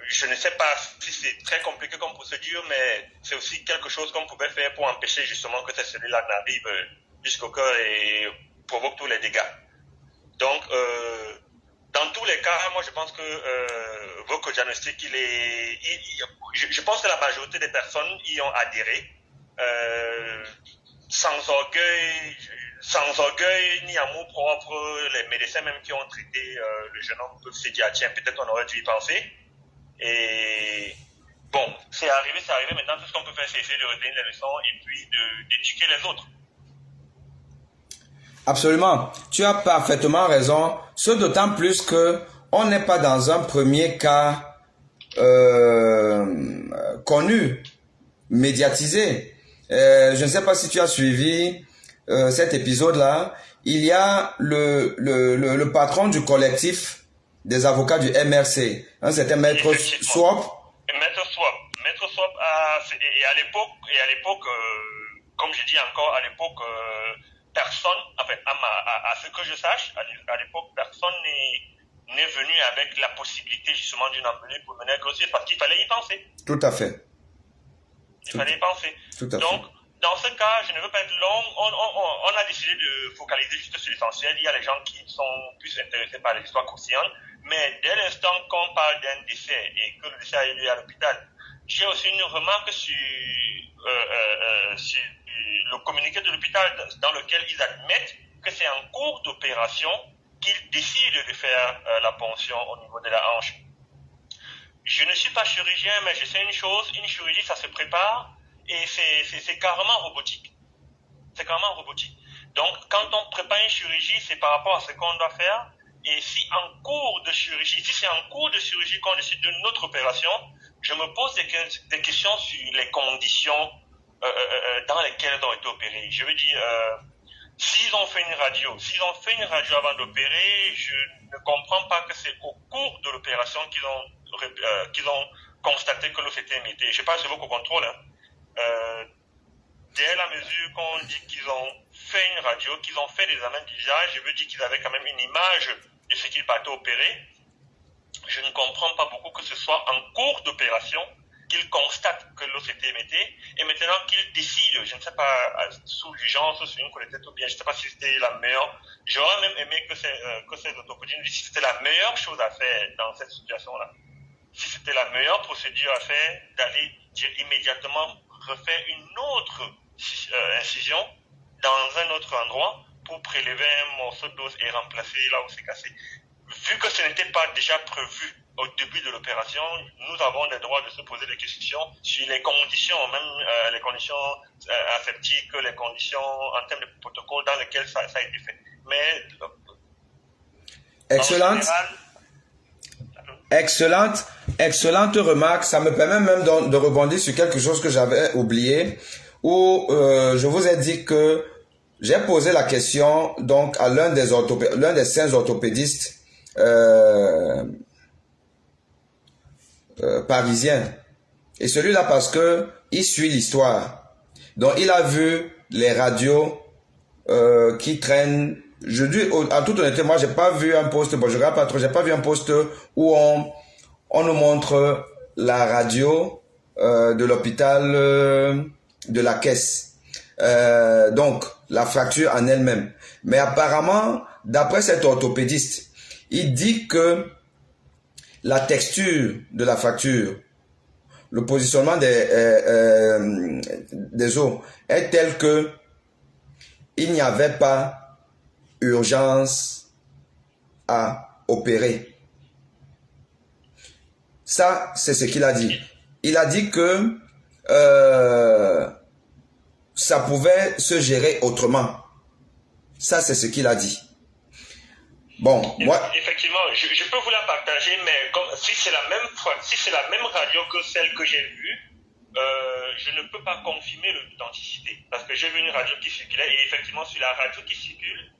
Je ne sais pas si c'est très compliqué comme procédure, mais c'est aussi quelque chose qu'on pouvait faire pour empêcher justement que ces cellules-là n'arrivent jusqu'au cœur et provoquent tous les dégâts. Donc, dans tous les cas, moi je pense que votre diagnostic, je pense que la majorité des personnes y ont adhéré, sans orgueil ni amour propre. Les médecins même qui ont traité le jeune homme peuvent se dire, tiens, peut-être on aurait dû y penser. Et bon, c'est arrivé, maintenant tout ce qu'on peut faire c'est essayer de retenir les leçons et puis d'éduquer les autres. Absolument, tu as parfaitement raison, ce d'autant plus que on n'est pas dans un premier cas connu, médiatisé. Je ne sais pas si tu as suivi cet épisode-là. Il y a le patron du collectif des avocats du MRC, hein, c'était Maître Swap. Maître Swap, et à l'époque, comme je dis encore, à l'époque, personne, enfin, à ce que je sache, à l'époque, personne n'est venu avec la possibilité justement d'une embolie pulmonaire grosseuse parce qu'il fallait y penser. Tout à fait. Il fallait y penser. Tout à Donc, dans ce cas, je ne veux pas être long, on a décidé de focaliser juste sur l'essentiel. Il y a les gens qui sont plus intéressés par les histoires croustillantes, mais dès l'instant qu'on parle d'un décès et que le décès a eu lieu à l'hôpital, j'ai aussi une remarque sur le communiqué de l'hôpital dans lequel ils admettent que c'est en cours d'opération qu'ils décident de faire la ponction au niveau de la hanche. Je ne suis pas chirurgien, mais je sais une chose, une chirurgie, ça se prépare et c'est carrément robotique. C'est carrément robotique. Donc, quand on prépare une chirurgie, c'est par rapport à ce qu'on doit faire. Et si en cours de chirurgie, si c'est en cours de chirurgie qu'on décide de notre opération, je me pose des questions sur les conditions dans lesquelles elles ont été opérées. Je veux dire, s'ils ont fait une radio avant d'opérer, je ne comprends pas que c'est au cours de l'opération qu'ils ont constaté que l'eau s'était émietté. Je ne sais pas si c'est votre contrôle. dès la mesure qu'on dit qu'ils ont fait une radio, qu'ils ont fait des examens d'usage, je veux dire qu'ils avaient quand même une image de ce qu'ils partaient opérer. Je ne comprends pas beaucoup que ce soit en cours d'opération qu'ils constatent que l'eau s'était émettée et maintenant qu'ils décident, je ne sais pas, sous l'urgence, sur une collecte ou bien, je ne sais pas si c'était la meilleure. J'aurais même aimé que ces autopodies nous disent si c'était la meilleure chose à faire dans cette situation-là. Si c'était la meilleure procédure à faire, d'aller immédiatement refaire une autre incision dans un autre endroit pour prélever un morceau d'os et remplacer là où c'est cassé. Vu que ce n'était pas déjà prévu au début de l'opération, nous avons le droit de se poser des questions sur les conditions, même les conditions aseptiques, les conditions en termes de protocole dans lesquelles ça a été fait. Mais excellente, excellente remarque. Ça me permet même de rebondir sur quelque chose que j'avais oublié, où je vous ai dit que j'ai posé la question donc à l'un des 5 orthopédistes parisien. Et celui-là parce que il suit l'histoire. Donc il a vu les radios qui traînent. Je dis en toute honnêteté, moi j'ai pas vu un poste, bon je regarde pas trop, j'ai pas vu un poste où on nous montre la radio de l'hôpital de la Caisse. Donc la fracture en elle-même. Mais apparemment, d'après cet orthopédiste, il dit que la texture de la fracture, le positionnement des os est tel que il n'y avait pas urgence à opérer. Ça, c'est ce qu'il a dit. Il a dit que ça pouvait se gérer autrement. Ça, c'est ce qu'il a dit. Bon, moi... Effectivement, je peux vous la partager, mais si c'est la même radio que celle que j'ai vue, je ne peux pas confirmer l'authenticité. Parce que j'ai vu une radio qui circulait, et effectivement, sur la radio qui circule,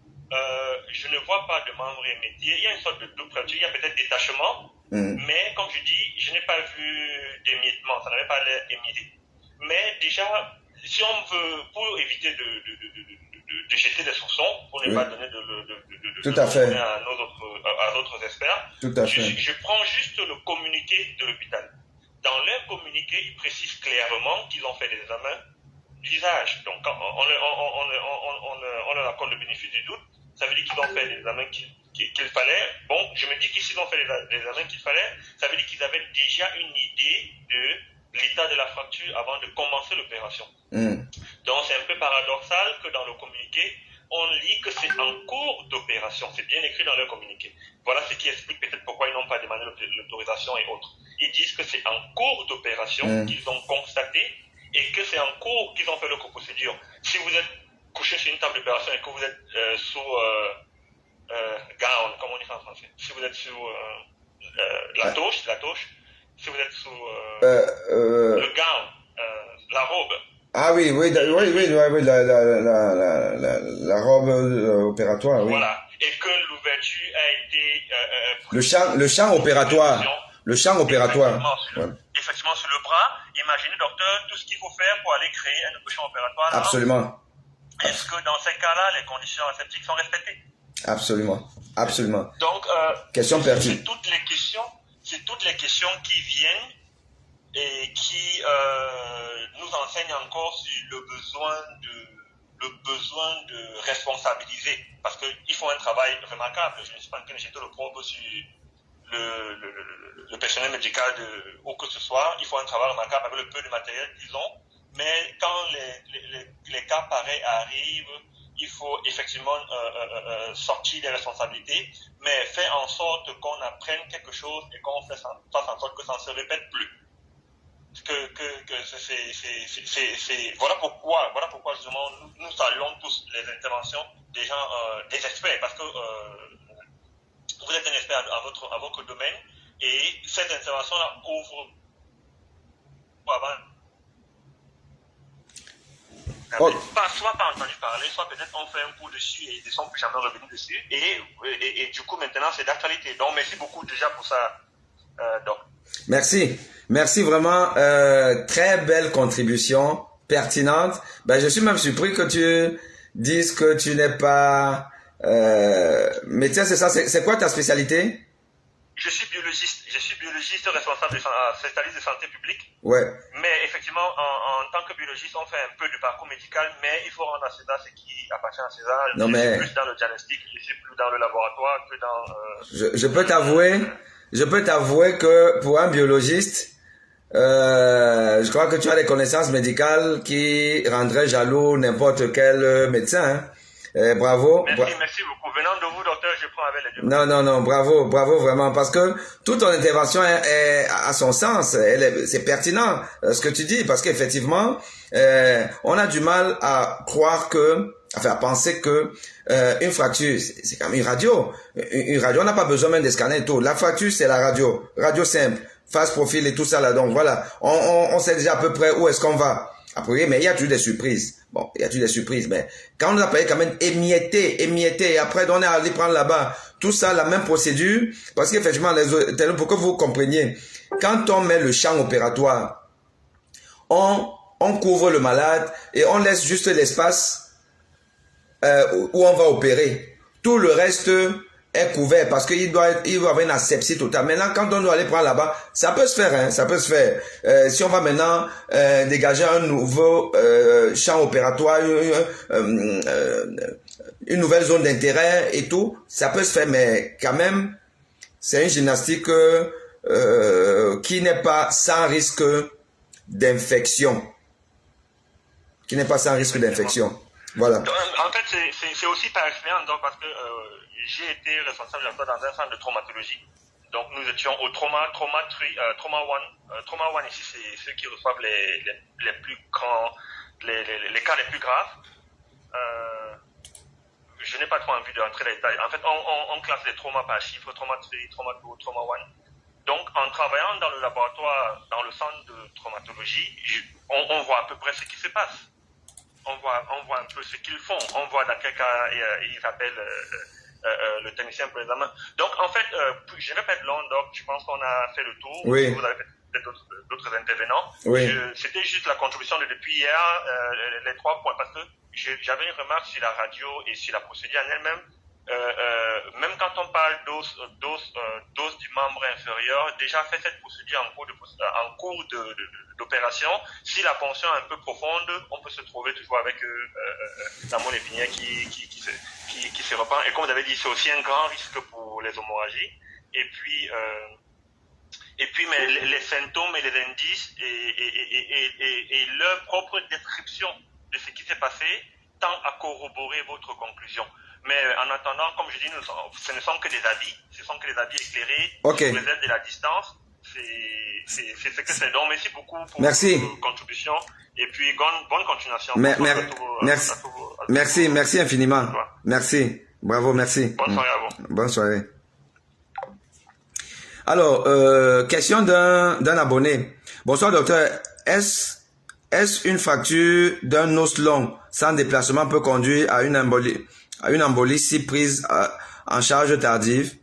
je ne vois pas de membres émettiers. Il y a une sorte de double fracture, il y a peut-être détachement, mais comme je dis, je n'ai pas vu d'émiettement, ça n'avait pas l'air émietté. Mais déjà, si on veut, pour éviter de jeter des soupçons, pour ne pas donner tout à fait à d'autres experts, tout à fait. Je prends juste le communiqué de l'hôpital. Dans leur communiqué, ils précisent clairement qu'ils ont fait des examens d'usage. Donc, on leur accorde le bénéfice du doute. Ça veut dire qu'ils ont fait les examens qu'il fallait. Bon, je me dis qu'ici, ils ont fait les examens qu'il fallait. Ça veut dire qu'ils avaient déjà une idée de l'état de la fracture avant de commencer l'opération. Donc, c'est un peu paradoxal que dans le communiqué, on lit que c'est en cours d'opération. C'est bien écrit dans leur communiqué. Voilà ce qui explique peut-être pourquoi ils n'ont pas demandé l'autorisation et autres. Ils disent que c'est en cours d'opération qu'ils ont constaté et que c'est en cours qu'ils ont fait leur procédure. Si vous êtes couché sur une table d'opération et que vous êtes sous gown, comme on dit ça en français, si vous êtes sous la touche, si vous êtes sous le gown, la robe. Ah oui, la robe opératoire, oui. Voilà, et que l'ouverture a été... le champ opératoire. Le champ opératoire. Effectivement, sur le bras. Imaginez, docteur, tout ce qu'il faut faire pour aller créer un nouveau champ opératoire. Là. Absolument. Est-ce que dans ces cas-là, les conditions aseptiques sont respectées? Absolument. Absolument. Donc, question pertinente. C'est toutes les questions qui viennent et qui nous enseignent encore sur le besoin de responsabiliser, parce qu'ils font un travail remarquable. Je ne suis pas en train de jeter le propre sur le personnel médical ou que ce soit. Ils font un travail remarquable avec le peu de matériel qu'ils ont, mais quand les cas pareils arrivent, il faut effectivement sortir des responsabilités, mais faire en sorte qu'on apprenne quelque chose et qu'on fasse en sorte que ça ne se répète plus. Voilà pourquoi justement nous saluons tous les interventions des gens, des experts, parce que vous êtes un expert à votre domaine et cette intervention-là ouvre soit pas entendu parler, soit peut-être on fait un coup dessus et ils ne sont plus jamais revenus dessus et du coup maintenant c'est d'actualité. Donc merci beaucoup déjà pour ça, Doc. Merci vraiment, très belle contribution pertinente. Ben, je suis même surpris que tu dises que tu n'es pas médecin, c'est ça? C'est quoi ta spécialité? Je suis biologiste responsable de spécialiste de santé publique. Ouais. Mais effectivement, en tant que biologiste, on fait un peu de parcours médical, mais il faut rendre à César ce qui appartient à César. Non, je mais suis plus dans le diagnostic, je suis plus dans le laboratoire que dans... je peux t'avouer que pour un biologiste, je crois que tu as des connaissances médicales qui rendraient jaloux n'importe quel médecin. Hein. Bravo. Merci beaucoup. Venant de vous, docteur, je prends avec les deux. Non, bravo vraiment, parce que toute ton intervention est à son sens, c'est pertinent ce que tu dis, parce qu'effectivement, on a du mal à croire à penser que une fracture, c'est comme une radio. Une radio, on n'a pas besoin même de scanner et tout. La fracture, c'est la radio simple, face, profil et tout ça là. Donc voilà, on sait déjà à peu près où est-ce qu'on va. Après, mais il y a toujours des surprises. Bon, il y a toujours des surprises, mais quand on nous a parlé quand même émietté, et après on est allé prendre là-bas, tout ça, la même procédure, parce qu'effectivement, pour que vous compreniez, quand on met le champ opératoire, on couvre le malade et on laisse juste l'espace où on va opérer. Tout le reste est couvert parce qu'il doit avoir une asepsie totale. Maintenant, quand on doit aller prendre là-bas, ça peut se faire, hein, ça peut se faire. Si on va maintenant dégager un nouveau champ opératoire, une nouvelle zone d'intérêt et tout, ça peut se faire, mais quand même, c'est une gymnastique qui n'est pas sans risque d'infection. Voilà. En fait, c'est aussi par expérience, donc, parce que j'ai été responsable dans un centre de traumatologie. Donc, nous étions au trauma 1. Trauma 1 ici, c'est ceux qui reçoivent les plus grands, les cas les plus graves. Je n'ai pas trop envie de rentrer dans les détails. En fait, on classe les traumas par chiffre, trauma 3, trauma 2, trauma 1. Donc, en travaillant dans le laboratoire, dans le centre de traumatologie, on voit à peu près ce qui se passe. On voit un peu ce qu'ils font. On voit dans quel cas ils appellent le technicien pour l'examen. Donc, en fait, je ne vais pas être long, donc je pense qu'on a fait le tour. Oui. Vous avez peut-être d'autres intervenants. Oui. C'était juste la contribution de depuis hier, les 3 points, parce que j'avais une remarque sur la radio et sur la procédure en elle-même. Même quand on parle d'os du membre inférieur, déjà fait cette procédure en cours d'opération, si la ponction est un peu profonde, on peut se trouver toujours avec la moelle épinière qui se reprend. Et comme vous avez dit, c'est aussi un grand risque pour les hémorragies. Et puis mais les symptômes et les indices et leur propre description de ce qui s'est passé tend à corroborer votre conclusion. Mais en attendant, comme je dis, ce ne sont que des avis. Ce sont que des avis éclairés. Okay. Sous réserve de la distance. C'est ce que c'est. Donc, merci beaucoup pour votre contribution. Et puis, bonne continuation. Merci infiniment. Merci. Bravo, merci. Bonne soirée à vous. Bonne soirée. Alors, question d'un abonné. Bonsoir, docteur. Est-ce une fracture d'un os long sans déplacement peut conduire à une embolie si prise en charge tardive?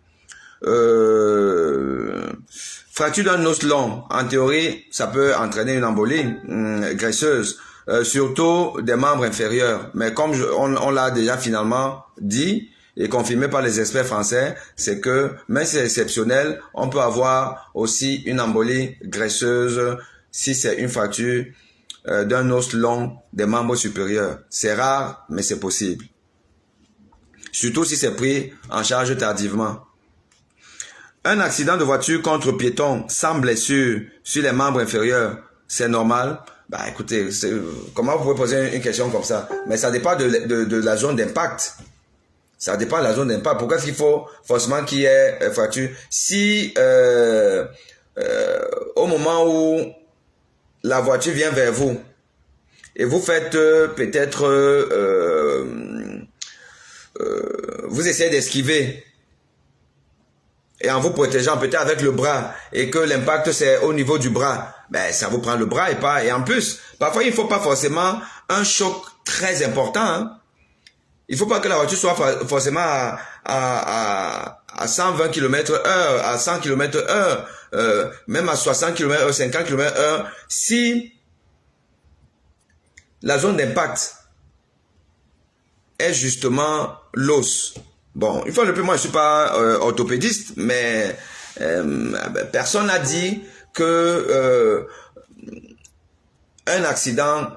Fracture d'un os long, en théorie, ça peut entraîner une embolie graisseuse, surtout des membres inférieurs. Mais comme on l'a déjà finalement dit et confirmé par les experts français, c'est que même si c'est exceptionnel, on peut avoir aussi une embolie graisseuse si c'est une fracture d'un os long des membres supérieurs. C'est rare, mais c'est possible. Surtout si c'est pris en charge tardivement. Un accident de voiture contre piéton sans blessure sur les membres inférieurs, c'est normal? Bah écoutez, comment vous pouvez poser une question comme ça? Mais ça dépend de la zone d'impact. Ça dépend de la zone d'impact. Pourquoi est-ce qu'il faut forcément qu'il y ait fracture? Si au moment où la voiture vient vers vous et vous faites peut-être vous essayez d'esquiver et en vous protégeant peut-être avec le bras et que l'impact c'est au niveau du bras, ben ça vous prend le bras et en plus parfois il ne faut pas forcément un choc très important, hein. Il ne faut pas que la voiture soit forcément à 120 km/h, à 100 km/h, même à 60 km/h, 50 km/h. Si la zone d'impact est justement l'os. Bon, une fois de plus, moi je ne suis pas orthopédiste, mais personne n'a dit que un accident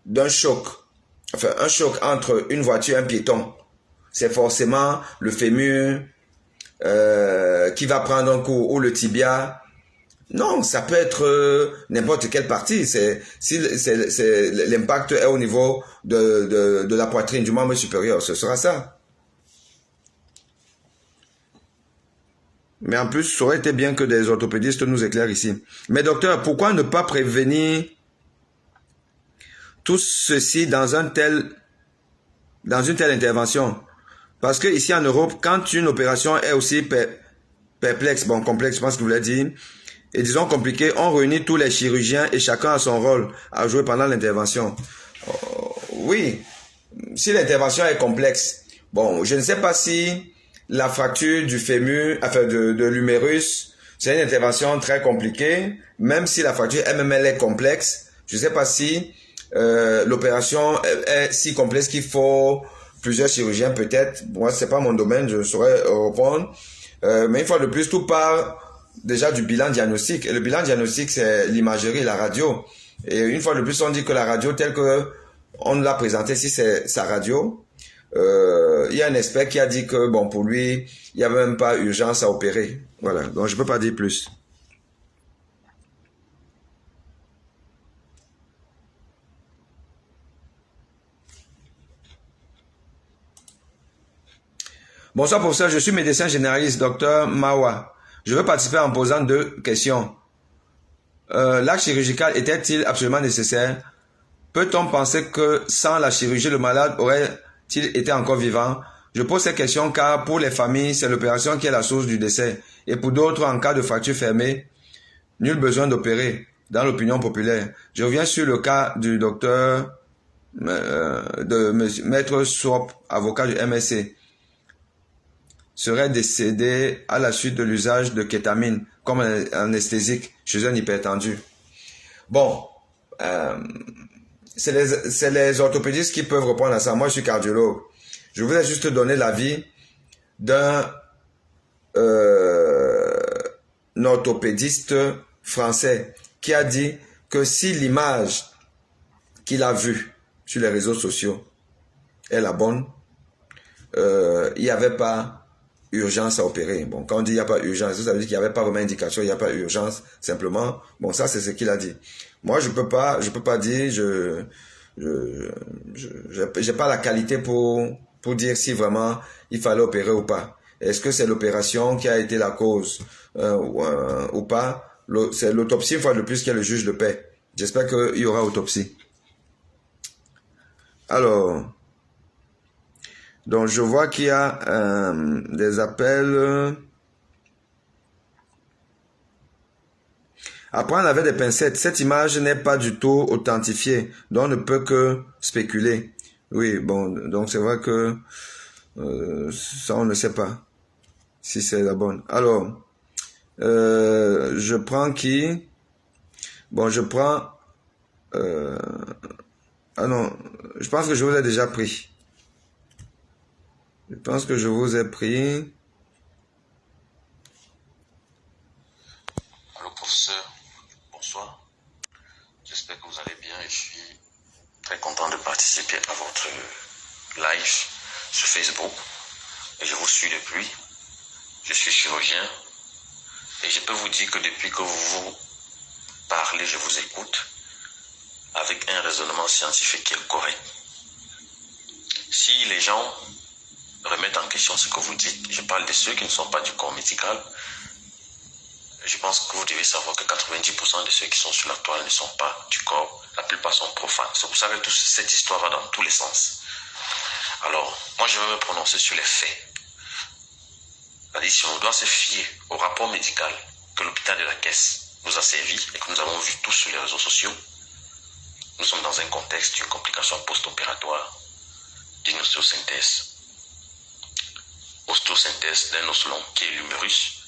d'un choc, enfin un choc entre une voiture et un piéton, c'est forcément le fémur qui va prendre un coup ou le tibia. Non, ça peut être n'importe quelle partie. Si l'impact est au niveau de la poitrine, du membre supérieur, ce sera ça. Mais en plus, ça aurait été bien que des orthopédistes nous éclairent ici. Mais docteur, pourquoi ne pas prévenir tout ceci dans une telle intervention? Parce que ici en Europe, quand une opération est aussi complexe, je pense que vous l'avez dit, et disons compliquée, on réunit tous les chirurgiens et chacun a son rôle à jouer pendant l'intervention. Oui, si l'intervention est complexe, bon, je ne sais pas si la fracture du fémur, enfin de l'humérus, c'est une intervention très compliquée, même si la fracture elle-même est complexe, je ne sais pas si l'opération est si complexe qu'il faut plusieurs chirurgiens peut-être. Moi, c'est pas mon domaine, je saurais répondre. Mais une fois de plus, tout part déjà du bilan diagnostique. Et le bilan diagnostique, c'est l'imagerie, la radio. Et une fois de plus, on dit que la radio, telle que on l'a présentée, si c'est sa radio, il y a un expert qui a dit que, bon, pour lui, il n'y avait même pas urgence à opérer. Voilà, donc je peux pas dire plus. Bonsoir professeur, je suis médecin généraliste, docteur Mawa. Je veux participer en posant 2 questions. L'acte chirurgical était-il absolument nécessaire? Peut-on penser que sans la chirurgie, le malade aurait-il été encore vivant? Je pose ces questions car pour les familles, c'est l'opération qui est la source du décès. Et pour d'autres, en cas de fracture fermée, nul besoin d'opérer dans l'opinion populaire. Je reviens sur le cas du docteur de Maître Swap, avocat du MSC. Serait décédé à la suite de l'usage de kétamine comme anesthésique chez un hypertendu. Bon, c'est les orthopédistes qui peuvent répondre à ça. Moi, je suis cardiologue. Je voulais juste donner l'avis d'un orthopédiste français qui a dit que si l'image qu'il a vue sur les réseaux sociaux est la bonne, il n'y avait pas urgence à opérer. Bon, quand on dit il n'y a pas urgence, ça veut dire qu'il n'y avait pas vraiment indication, il n'y a pas urgence, simplement. Bon, ça, c'est ce qu'il a dit. Moi, je peux pas dire, j'ai pas la qualité pour dire si vraiment il fallait opérer ou pas. Est-ce que c'est l'opération qui a été la cause ou pas? C'est l'autopsie, une fois de plus, qui est le juge de paix. J'espère qu'il y aura autopsie. Alors, donc je vois qu'il y a des appels. À prendre avec des pincettes. Cette image n'est pas du tout authentifiée, donc on ne peut que spéculer. Oui, bon, donc c'est vrai que ça on ne sait pas si c'est la bonne. Alors, je prends qui? Bon, je prends... ah non, je pense que je vous ai déjà pris. Je pense que je vous ai pris. Allô professeur, bonsoir. J'espère que vous allez bien et je suis très content de participer à votre live sur Facebook. Et je vous suis depuis. Je suis chirurgien et je peux vous dire que depuis que vous parlez, je vous écoute avec un raisonnement scientifique qui est correct. Si les gens remettre en question ce que vous dites, je parle de ceux qui ne sont pas du corps médical, je pense que vous devez savoir que 90% de ceux qui sont sur la toile ne sont pas du corps, la plupart sont profanes. C'est pour ça que toute cette histoire va dans tous les sens. Alors, moi je vais me prononcer sur les faits. C'est-à-dire si on doit se fier au rapport médical que l'hôpital de la Caisse nous a servi et que nous avons vu tous sur les réseaux sociaux, nous sommes dans un contexte d'une complication post-opératoire, d'une ostéosynthèse d'un os long qui est l'humérus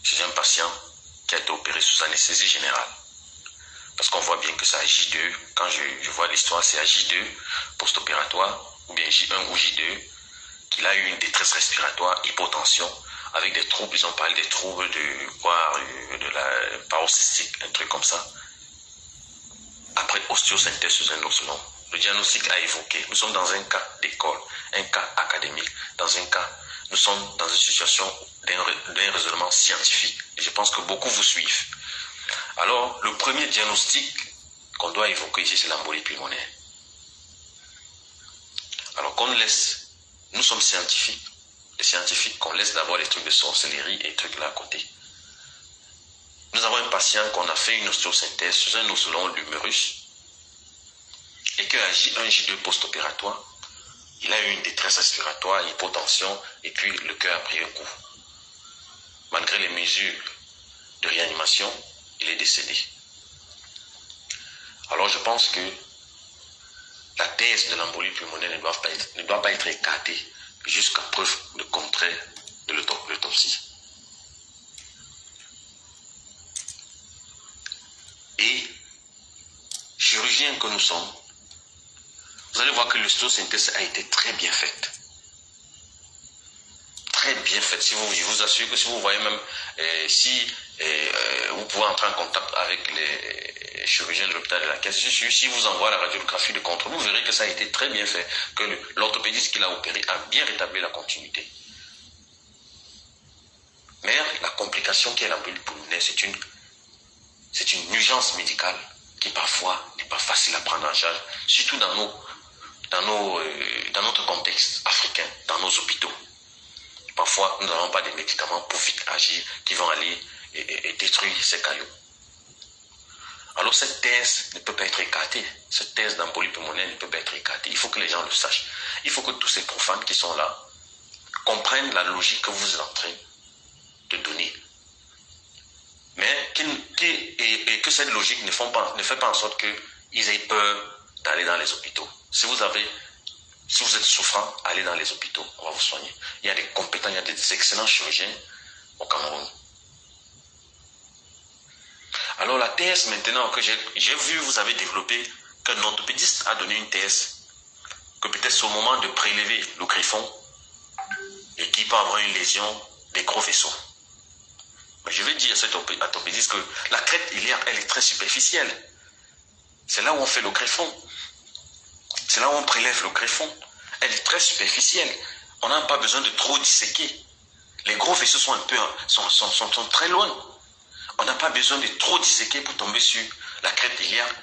chez un patient qui a été opéré sous anesthésie générale. Parce qu'on voit bien que c'est à J2. Quand je vois l'histoire, c'est à J2, post-opératoire, ou bien J1 ou J2, qu'il a eu une détresse respiratoire, hypotension, avec des troubles, ils ont parlé des troubles de la paroxystique, un truc comme ça. Après ostéosynthèse sous un osselon. Le diagnostic a évoqué, nous sommes dans un cas d'école, un cas académique, dans un cas, nous sommes dans une situation d'un raisonnement scientifique. Et je pense que beaucoup vous suivent. Alors, le premier diagnostic qu'on doit évoquer ici, c'est l'embolie pulmonaire. Alors qu'on laisse, nous sommes scientifiques, les scientifiques qu'on laisse d'abord les trucs de sorcellerie et les trucs là à côté. Nous avons un patient qu'on a fait une ostéosynthèse sous un osselon l'humérus et qu'à J1, J2 post-opératoire, il a eu une détresse respiratoire, hypotension et puis le cœur a pris un coup. Malgré les mesures de réanimation, il est décédé. Alors je pense que la thèse de l'embolie pulmonaire ne doit pas être écartée jusqu'à preuve de contraire de l'autopsie. Et chirurgiens que nous sommes, vous allez voir que l'ostéosynthèse a été très bien faite. Très bien faite. Je vous assure que si vous voyez même, vous pouvez entrer en contact avec les chirurgiens de l'hôpital de la Caisse, si vous envoie la radiographie de contrôle, vous verrez que ça a été très bien fait, que l'orthopédiste qui l'a opéré a bien rétabli la continuité. Mais la complication qui est l'embolie pulmonaire, c'est une urgence médicale qui parfois n'est pas facile à prendre en charge, surtout dans notre contexte africain, dans nos hôpitaux. Parfois, nous n'avons pas de médicaments pour vite agir qui vont aller et détruire ces cailloux. Alors cette thèse ne peut pas être écartée. Cette thèse d'embolie pulmonaire ne peut pas être écartée. Il faut que les gens le sachent. Il faut que tous ces profanes qui sont là comprennent la logique que vous êtes en train de donner. Mais que cette logique ne fait pas en sorte qu'ils aient peur d'aller dans les hôpitaux. Si vous êtes souffrant, allez dans les hôpitaux, on va vous soigner. Il y a des compétents, il y a des excellents chirurgiens au Cameroun. Alors la thèse maintenant que j'ai vu, vous avez développé, qu'un orthopédiste a donné une thèse, que peut-être c'est au moment de prélever le greffon et qu'il peut avoir une lésion des gros vaisseaux. Mais je vais dire à cet orthopédiste que la crête iliaque, elle est très superficielle. C'est là où on fait le greffon. C'est là où on prélève le greffon. Elle est très superficielle. On n'a pas besoin de trop disséquer. Les gros vaisseaux sont très loin. On n'a pas besoin de trop disséquer pour tomber sur la crête iliaque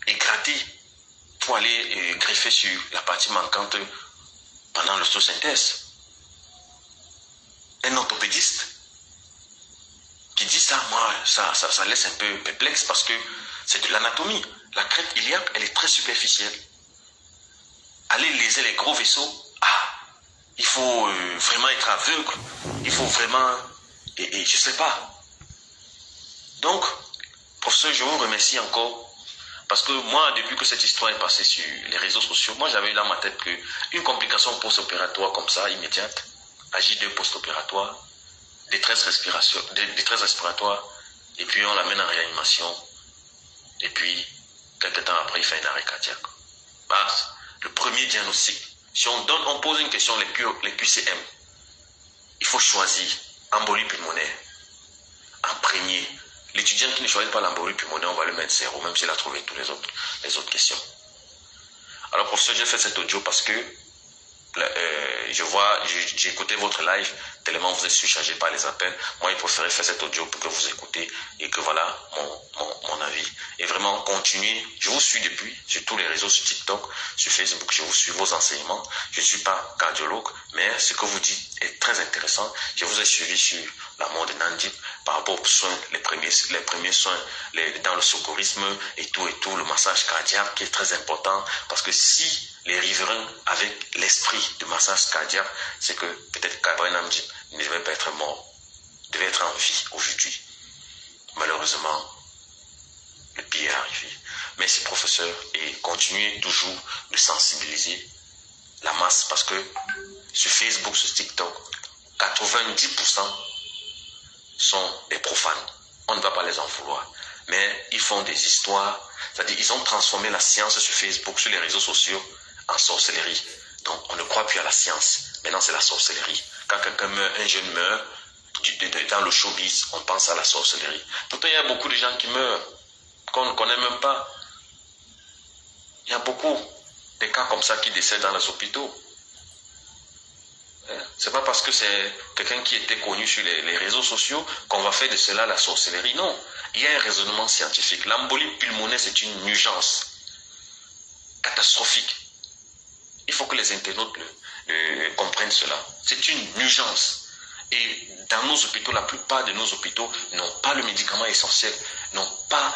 et gratter pour aller greffer sur la partie manquante pendant l'ostéosynthèse. Un orthopédiste qui dit ça, moi, ça laisse un peu perplexe parce que c'est de l'anatomie. La crête iliaque, elle est très superficielle. Aller léser les gros vaisseaux, il faut vraiment être aveugle. Il faut vraiment, et je sais pas. Donc, professeur, je vous remercie encore. Parce que moi, depuis que cette histoire est passée sur les réseaux sociaux, moi j'avais dans ma tête qu'une complication post-opératoire comme ça, immédiate, à J2 post-opératoire, détresse respiratoire, et puis on l'amène en réanimation, et puis quelques temps après il fait un arrêt cardiaque. Le premier diagnostic, si on pose une question, les QCM, il faut choisir embolie pulmonaire en premier. L'étudiant qui ne choisit pas l'embolie pulmonaire, on va le mettre 0, même s'il a trouvé toutes les autres questions. Alors professeur, j'ai fait cet audio parce que j'ai écouté votre live, tellement vous êtes surchargé par les appels. Moi, il préférait faire cet audio pour que vous écoutez et que voilà mon avis. Et vraiment, continuez. Je vous suis depuis sur tous les réseaux, sur TikTok, sur Facebook. Je vous suis vos enseignements. Je ne suis pas cardiologue, mais ce que vous dites est très intéressant. Je vous ai suivi sur la mort de Nandip par rapport aux soins, les premiers soins dans le secourisme et tout, le massage cardiaque qui est très important parce que si les riverains avec l'esprit de massage cardiaque, c'est que peut-être qu'Abraham Nandip ne devait pas être mort, devait être en vie aujourd'hui. Malheureusement, le pire est arrivé. Merci professeur et continuez toujours de sensibiliser la masse parce que sur Facebook, sur TikTok, 90% sont des profanes. On ne va pas les en vouloir. Mais ils font des histoires, c'est-à-dire ils ont transformé la science sur Facebook, sur les réseaux sociaux, en sorcellerie. Donc on ne croit plus à la science. Maintenant c'est la sorcellerie. Quand quelqu'un meurt, un jeune meurt, dans le showbiz, on pense à la sorcellerie. Pourtant il y a beaucoup de gens qui meurent, qu'on ne connaît même pas. Il y a beaucoup de cas comme ça qui décèdent dans les hôpitaux. C'est pas parce que c'est quelqu'un qui était connu sur les réseaux sociaux qu'on va faire de cela la sorcellerie. Non, il y a un raisonnement scientifique. L'embolie pulmonaire, c'est une urgence catastrophique. Il faut que les internautes comprennent cela. C'est une urgence. Et dans nos hôpitaux, la plupart de nos hôpitaux n'ont pas le médicament essentiel, n'ont pas